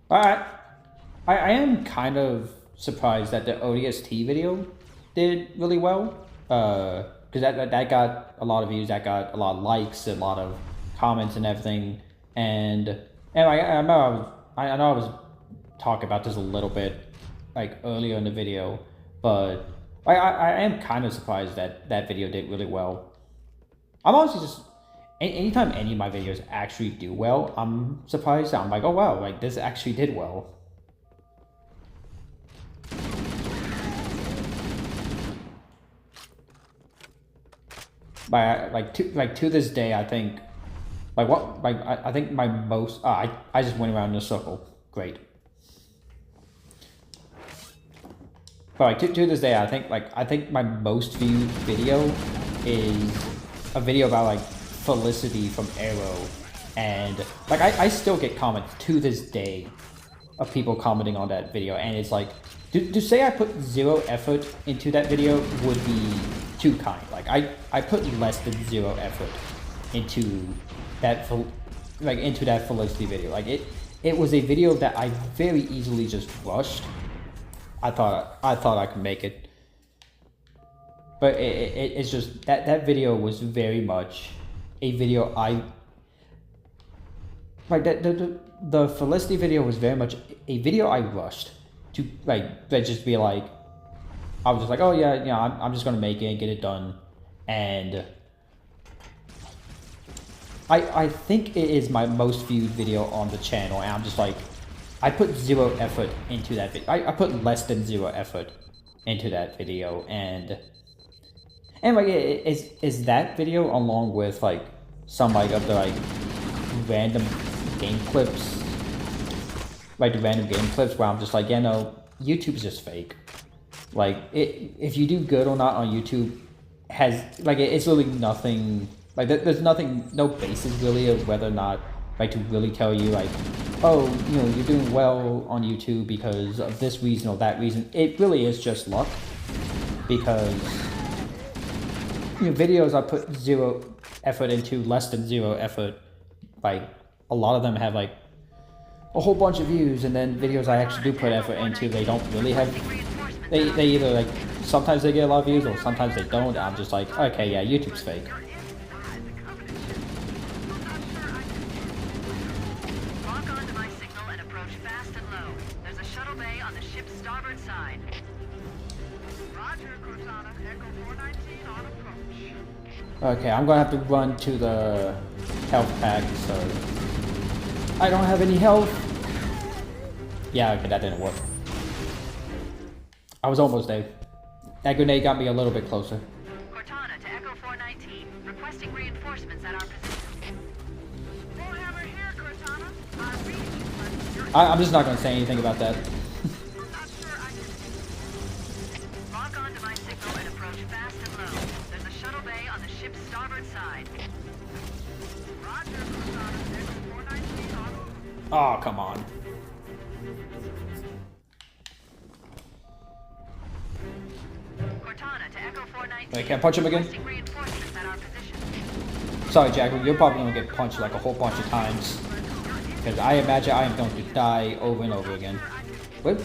Alright. I am kind of surprised that the ODST video did really well. Because that got a lot of views, that got a lot of likes, a lot of comments and everything. And I know I was talking about this a little bit like earlier in the video, but I am kind of surprised that that video did really well. I'm honestly just anytime any of my videos actually do well, I'm surprised. I'm like, oh wow, like this actually did well. To this day, I think I think my most I just went around in a circle. Great. But like to this day, I think my most viewed video is a video about like Felicity from Arrow, and like I still get comments to this day of people commenting on that video, and it's like to say I put zero effort into that video would be too kind. Like I put less than zero effort into that Felicity video. Like it was a video that I very easily just rushed. I thought I could make it, but it's just that video was very much a video the Felicity video was very much a video I rushed to just be like, I was just like, oh yeah, you know, I'm just gonna make it and get it done, and I think it is my most viewed video on the channel, and I'm just like, I put zero effort into that video. I put less than zero effort into that video, and like is that video along with like some like of the like random game clips, like the random game clips where I'm just like, yeah, no, YouTube is just fake. Like if you do good or not on YouTube has like it's really nothing. Like there's nothing, no basis really of whether or not like to really tell you like, oh, you know, you're doing well on YouTube because of this reason or that reason. It really is just luck, because you know, videos I put zero effort into, less than zero effort, like a lot of them have like a whole bunch of views, and then videos I actually do put effort into, they don't really have, they either like, sometimes they get a lot of views or sometimes they don't. I'm just like, okay, yeah, YouTube's fake. Okay, I'm gonna have to run to the health pack, so I don't have any health. Yeah, okay, that didn't work. I was almost there. That grenade got me a little bit closer. Cortana to Echo 419, requesting reinforcements at our position. Warhammer here, Cortana. I'm just not gonna say anything about that. Lock onto my signal and approach fast and low. There's a shuttle bay on the ship's starboard side. Roger, Cortana. Echo 419 on. Oh, come on. Cortana to Echo 419. Wait, can I punch him again? Reinforcements at our position. Sorry, Jack, you're probably gonna get punched like a whole bunch of times, because I imagine I am going to die over and over again. Wait,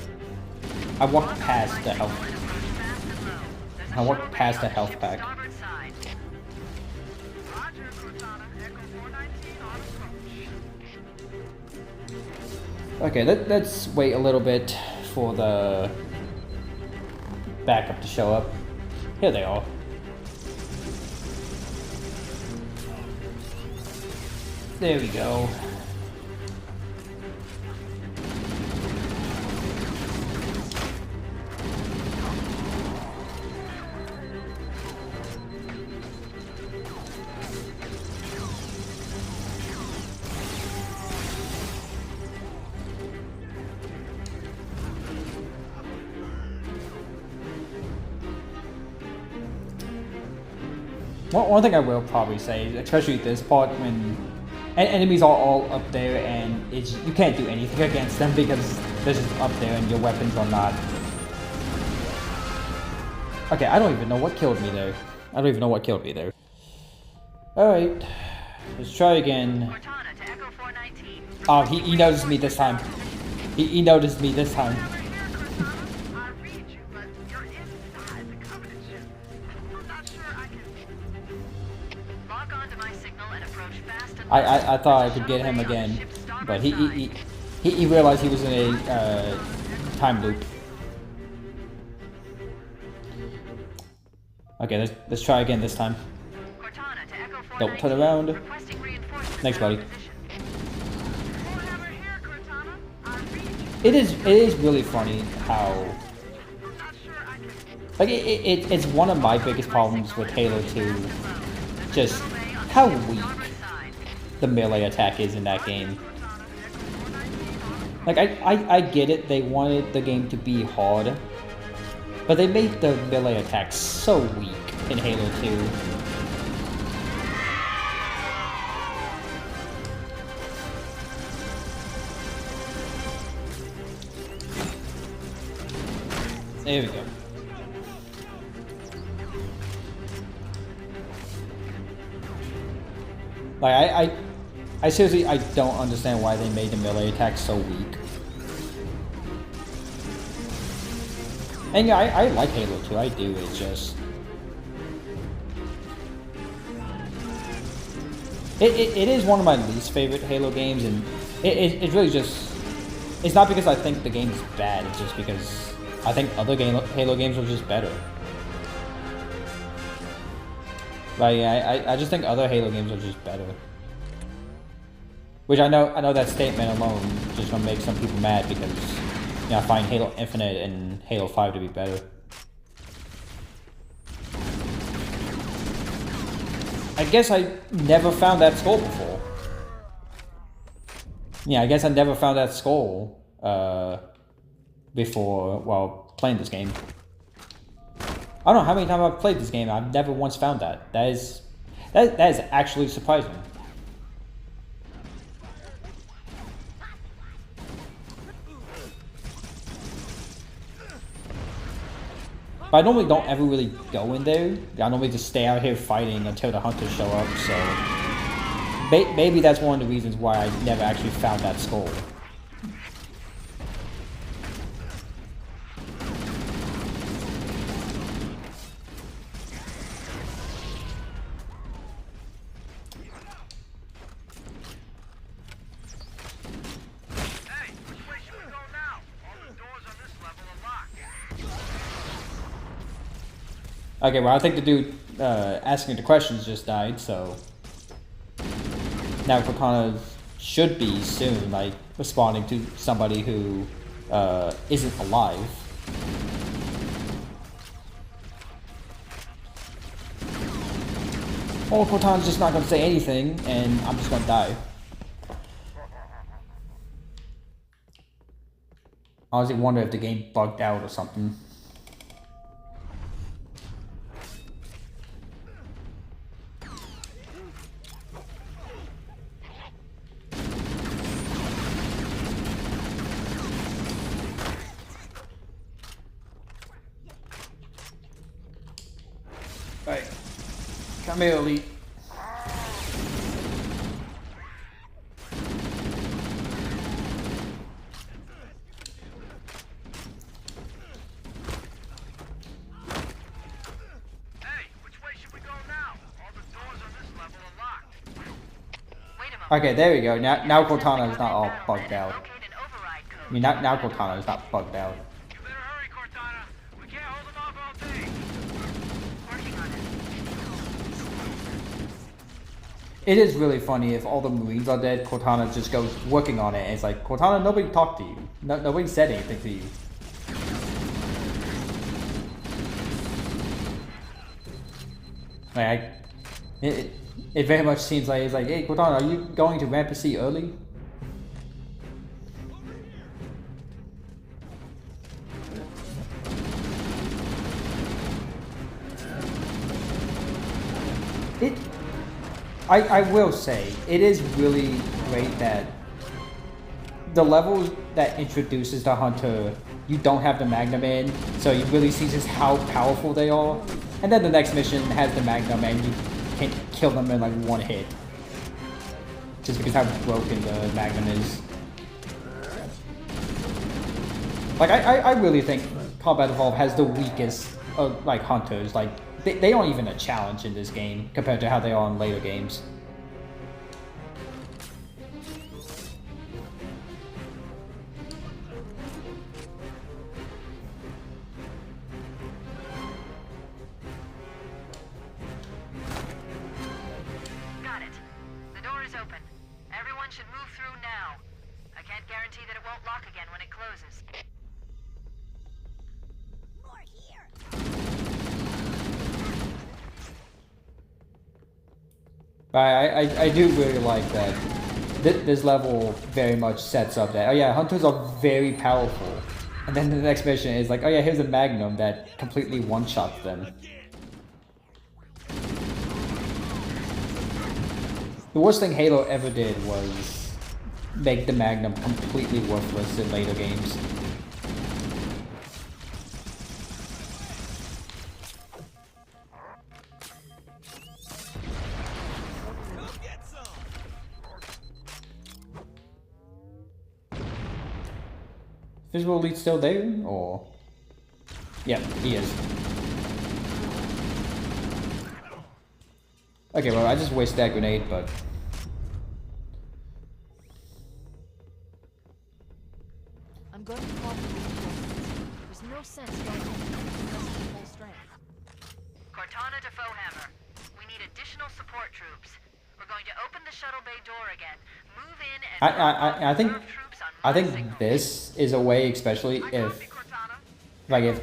I walked past the health. I walked past the health pack. Okay, let's wait a little bit for the backup to show up. Here they are. There we go. One thing I will probably say, especially this part, when enemies are all up there and you can't do anything against them because they're just up there and your weapons are not. Okay, I don't even know what killed me there. Alright, let's try again. Cortana to Echo 419. Oh, he noticed me this time. He noticed me this time. Over here, Cortana. I read you, but you're inside the Covenant ship. I'm not sure I can... Lock onto my signal and approach fast and... I thought I could get him again, but he realized he was in a time loop. Okay, let's try again this time. Cortana to Echo 419. Don't turn around. Requesting reinforcements. Thanks, buddy. Over here, Cortana. I read you. It is really funny how, I'm not sure I can... like, it's one of my biggest problems with Halo 2, just how weak the melee attack is in that game. Like, I get it, they wanted the game to be hard, but they made the melee attack so weak in Halo 2. There we go. Like, I seriously, I don't understand why they made the melee attack so weak. And yeah, I like Halo 2, I do, it's just... It is one of my least favorite Halo games, and it's really just... It's not because I think the game's bad, it's just because I think other Halo games are just better. Like, yeah, I just think other Halo games are just better. Which I know that statement alone just gonna make some people mad because, you know, I find Halo Infinite and Halo 5 to be better. I guess I never found that skull before. Yeah, I guess I never found that skull before while playing this game. I don't know how many times I've played this game. I've never once found that. That is actually surprising. But I normally don't ever really go in there. I normally just stay out here fighting until the hunters show up, so... Maybe that's one of the reasons why I never actually found that skull. Hey, which way should we go now? All the doors on this level are locked. Okay, well, I think the dude asking the questions just died, so... Now Cortana should be soon, like, responding to somebody who isn't alive. Or Cortana's just not gonna say anything, and I'm just gonna die. I honestly wonder if the game bugged out or something. Right. Come here, Elite. Hey, which way should we go now? All the doors on this level are locked. Wait a moment. Okay, there we go. Now Cortana is not all bugged out. Locate an override code. I mean, now Cortana is not bugged out. You better hurry, Cortana. We can't hold them off all day. Working on it. It is really funny if all the Marines are dead, Cortana just goes working on it, and it's like, Cortana, nobody talked to you. Nobody said anything to you. Like, it very much seems like it's like, hey, Cortana, are you going to Ramp C early? I will say, it is really great that the level that introduces the hunter, you don't have the Magnum in, so you really see just how powerful they are. And then the next mission has the Magnum and you can kill them in like one hit. Just because how broken the Magnum is. Like, I really think Combat Evolved has the weakest of, like, hunters. Like, they aren't even a challenge in this game compared to how they are in later games. Got it. The door is open. Everyone should move through now. I can't guarantee that it won't lock again when it closes. I do really like that. This level very much sets up that, oh yeah, hunters are very powerful. And then the next mission is like, oh yeah, here's a Magnum that completely one-shots them. The worst thing Halo ever did was make the Magnum completely worthless in later games. Visual Elite's still there, or? Yeah, he is. Okay, well, I just wasted that grenade, but... I'm going to call for reinforcements. There's no sense going home with full strength. Cortana to Foehammer. We need additional support troops. We're going to open the shuttle bay door again. Move in and I think this is a way, especially if, like, if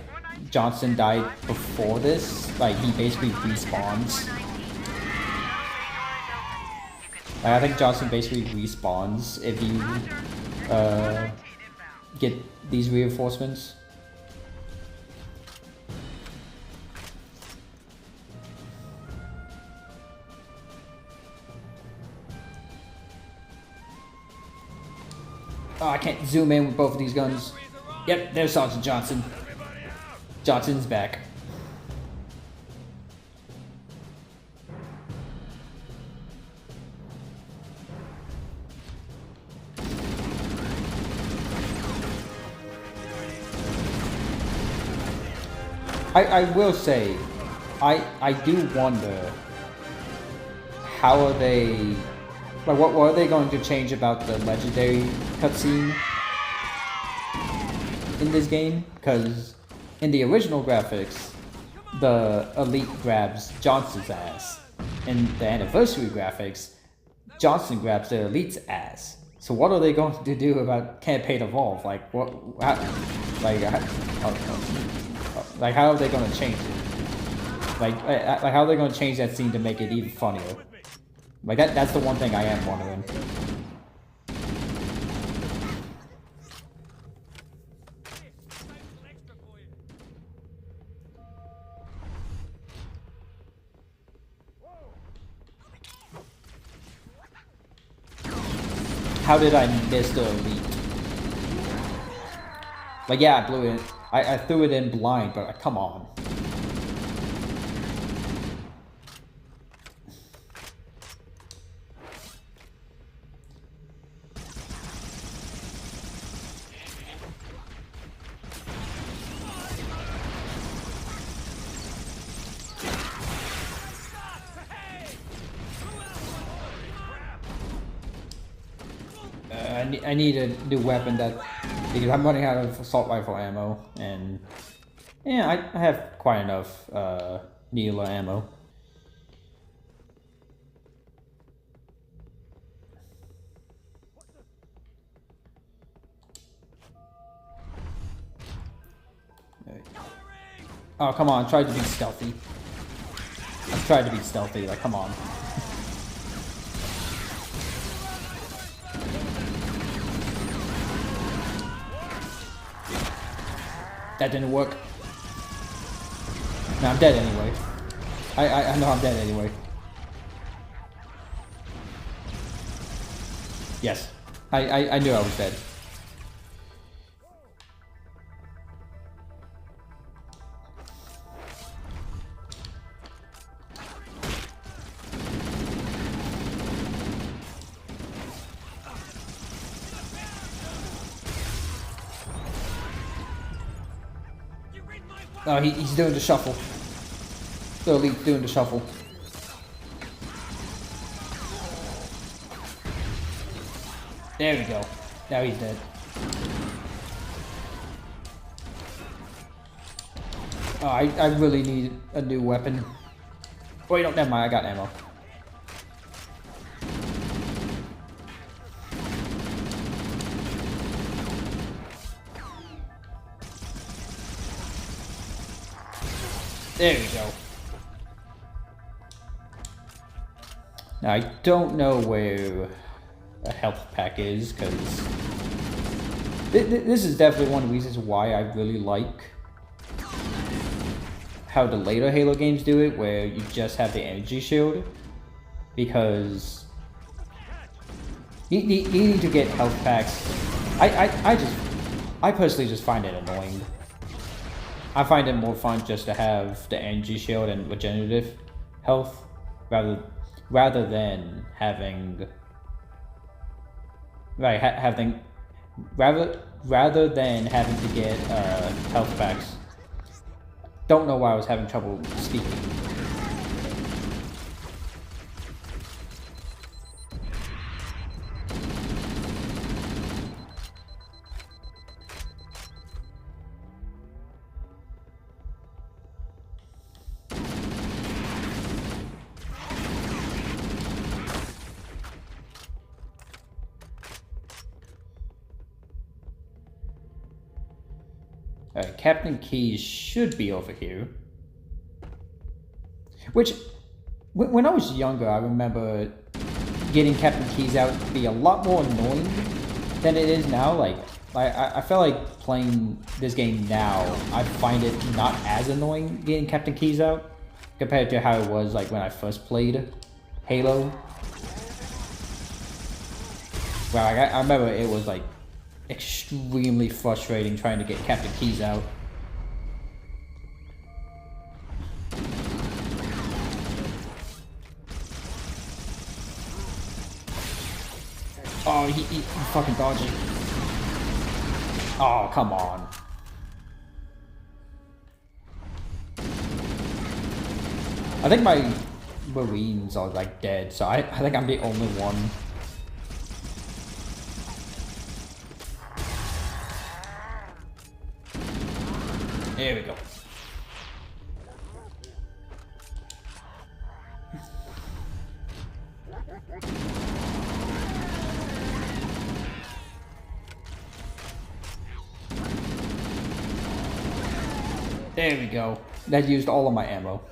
Johnson died before this, like, he basically respawns. Like, I think Johnson basically respawns if you get these reinforcements. Oh, I can't zoom in with both of these guns. Yep, there's Sergeant Johnson. Johnson's back. I will say, I do wonder, how are they... Like, what are they going to change about the legendary cutscene in this game? Because in the original graphics, the Elite grabs Johnson's ass. In the anniversary graphics, Johnson grabs the Elite's ass. So what are they going to do about Campaign Evolve? Like, what? Like, how are they going to change it? Like how are they going to change that scene to make it even funnier? Like, that's the one thing I am wondering. How did I miss the Elite? Like, yeah, I blew it. I threw it in blind, but come on. I need a new weapon because I'm running out of assault rifle ammo, and yeah, I have quite enough needler ammo. Oh, come on, try to be stealthy. I tried to be stealthy, like, come on. That didn't work. No, I'm dead anyway. I know I'm dead anyway. Yes. I knew I was dead. Oh, he's doing the shuffle. The elite's doing the shuffle. There we go. Now he's dead. Oh, I really need a new weapon. Wait, no, never mind. I got ammo. There we go. Now, I don't know where a health pack is, because this is definitely one of the reasons why I really like how the later Halo games do it, where you just have the energy shield, because you need to get health packs. I personally just find it annoying. I find it more fun just to have the energy shield and regenerative health rather than having rather than having to get health packs. Don't know why I was having trouble speaking. Captain Keyes should be over here. Which, when I was younger, I remember getting Captain Keyes out to be a lot more annoying than it is now. Like I feel like playing this game now, I find it not as annoying getting Captain Keyes out compared to how it was like when I first played Halo. Well, I remember it was like extremely frustrating trying to get Captain Keyes out. Oh, he fucking dodging. Oh, come on. I think my Marines are like dead, so I think I'm the only one. There we go. There we go. That used all of my ammo.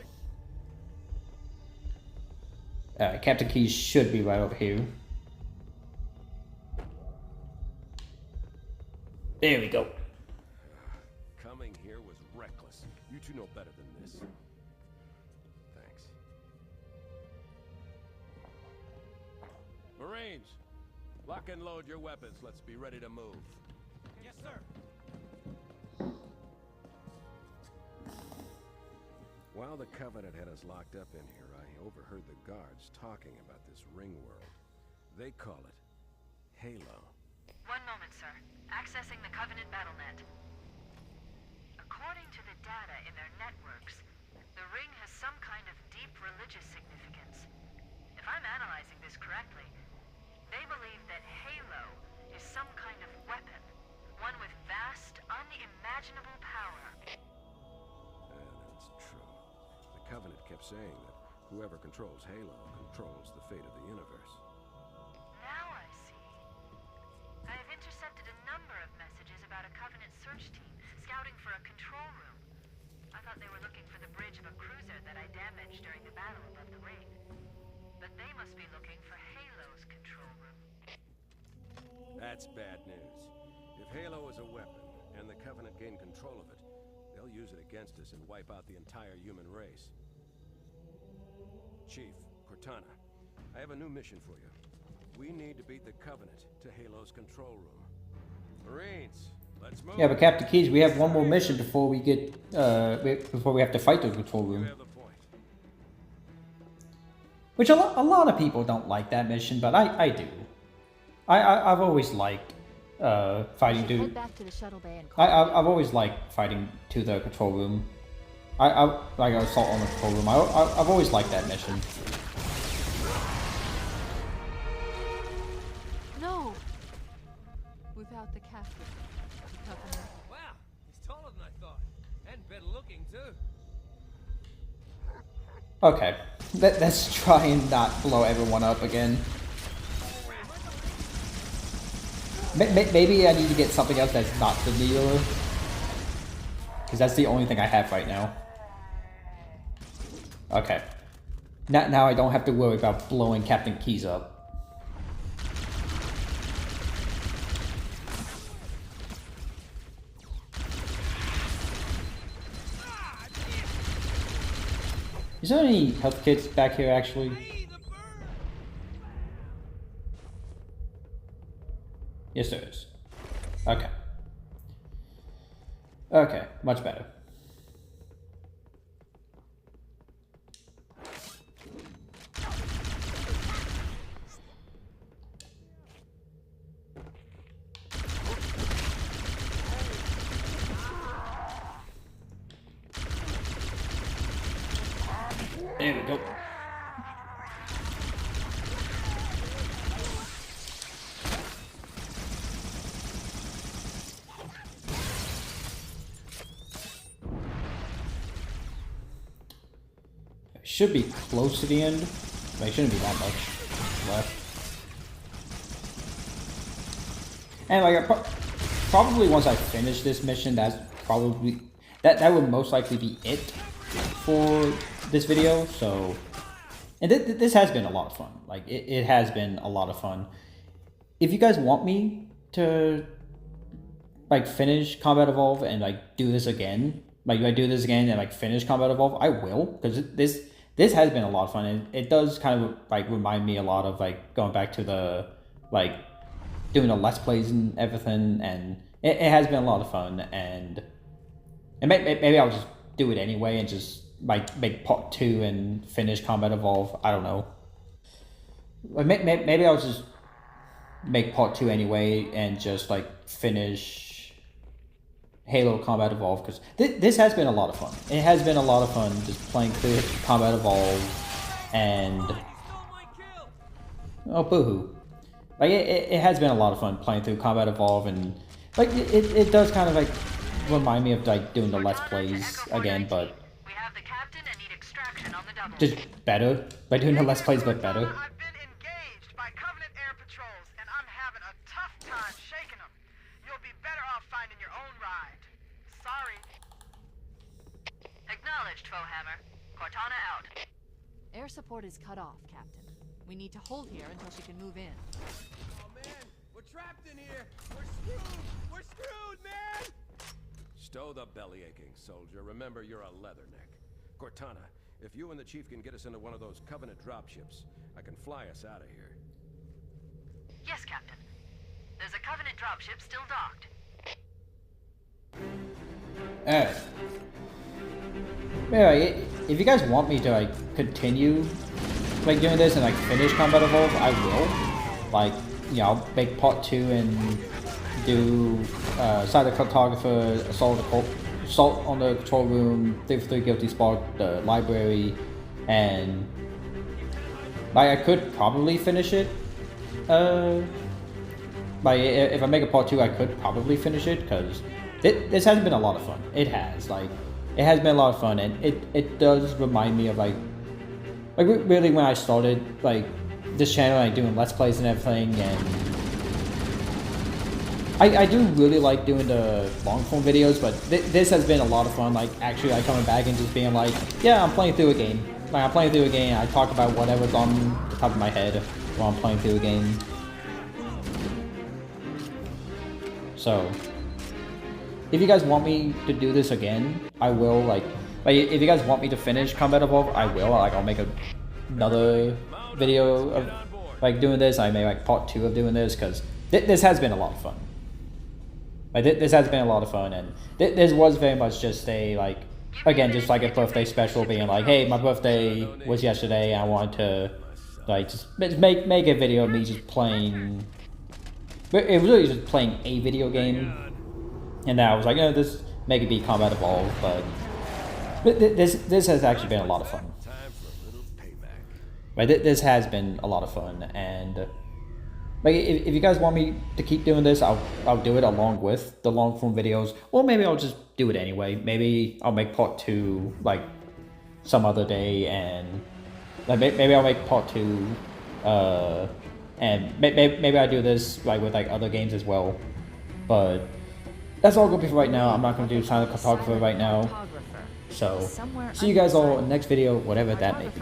Captain Keyes should be right over here. There we go. Coming here was reckless. You two know better than this. Thanks. Marines, lock and load your weapons. Let's be ready to move. Yes, sir. While the Covenant had us locked up in here, I overheard the guards talking about this ring world. They call it Halo. One moment, sir. Accessing the Covenant BattleNet. According to the data in their networks, the ring has some kind of deep religious significance. If I'm analyzing this correctly, they believe that Halo is some kind of weapon, one with vast, unimaginable power. That's true. The Covenant kept saying that whoever controls Halo controls the fate of the universe. Now I see. I have intercepted a number of messages about a Covenant search team scouting for a control room. I thought they were looking for the bridge of a cruiser that I damaged during the battle above the ring. But they must be looking for Halo's control room. That's bad news. If Halo is a weapon, and the Covenant gain control of it, they'll use it against us and wipe out the entire human race. Chief, Cortana, I have a new mission for you. We need to beat the Covenant to Halo's control room. Marines, let's move. Yeah, but Captain Keyes, we have one more mission before we get before we have to fight the control room. You have the point. Which a lot of people don't like that mission, but I do. I've always liked fighting to. Head back to the shuttle bay and call I've always liked fighting to the control room. I like assault on the control room. I've always liked that mission. No! Without the captain. The Covenant. Wow, he's taller than I thought. And better looking, too. Okay, let's try and not blow everyone up again. Maybe I need to get something else that's not the Needler. Because that's the only thing I have right now. Okay. Now I don't have to worry about blowing Captain Keyes up. Is there any health kits back here actually? Yes, there is. Okay. Okay, much better. There we go. Should be close to the end. But it shouldn't be that much left. And like, probably once I finish this mission, that's probably that would most likely be it for this video. So, and this has been a lot of fun. Like, it has been a lot of fun. If you guys want me to like finish Combat Evolve and like do this again, like I do this again and like finish Combat Evolve, I will, because this has been a lot of fun, and it does kind of like remind me a lot of like going back to the like doing the Let's Plays and everything, and it has been a lot of fun, and maybe I'll just do it anyway and just like make part 2 and finish Combat Evolve. I don't know. Maybe I'll just make part 2 anyway and just like finish Halo Combat Evolve, because this has been a lot of fun. It has been a lot of fun just playing through Combat Evolve, and oh boohoo, like it has been a lot of fun playing through Combat Evolve, and like it does kind of like remind me of like doing the Let's Plays again, but We have the captain and need extraction on the double. just better, by doing the Let's Plays but better. I've been engaged by Covenant air patrols, and I'm having a tough time shaking them. You'll be better off finding your own ride. Sorry. Acknowledged, Foehammer. Cortana out. Air support is cut off, Captain. We need to hold here until she can move in. Oh, man, we're trapped in here. We're screwed. We're screwed, man. Stow the belly aching, soldier. Remember, you're a leatherneck. Cortana, if you and the chief can get us into one of those Covenant dropships, I can fly us out of here. Yes, Captain. There's a Covenant dropship still docked. Alright. Anyway, if you guys want me to like continue like doing this and like finish Combat Evolve, I will. Like, you know, I'll make part 2 and do Silent Cartographer, Assault on the Control Room, 3 for 3 Guilty Spark, the library, and like I could probably finish it. Like if I make a part 2, I could probably finish it, because this has been a lot of fun. It has, like, it has been a lot of fun, and it does remind me of like really when I started like this channel, like doing Let's Plays and everything, and I do really like doing the long form videos, but this has been a lot of fun, like actually like coming back and just being like, yeah, I'm playing through a game. Like I'm playing through a game, I talk about whatever's on the top of my head while I'm playing through a game. So, if you guys want me to do this again, I will. Like if you guys want me to finish Combat Evolve, I will. Like I'll make another video of like doing this. I made like part 2 of doing this because this has been a lot of fun. Like this has been a lot of fun, and this was very much just a like, again, just like a birthday special, being like, hey, my birthday was yesterday. I wanted to like just make a video of me just playing. But it was really just playing a video game, and now I was like, oh, this make it be Combat Evolved, but this has actually been a lot of fun. Right, this has been a lot of fun, and like if you guys want me to keep doing this, I'll do it along with the long form videos, or maybe I'll just do it anyway. Maybe I'll make part 2 like some other day, and like maybe I'll make part 2, and maybe I do this like with like other games as well. But that's all good for right now. I'm not going to do Silent Cartographer right now. So see you guys all in the next video, whatever that may be.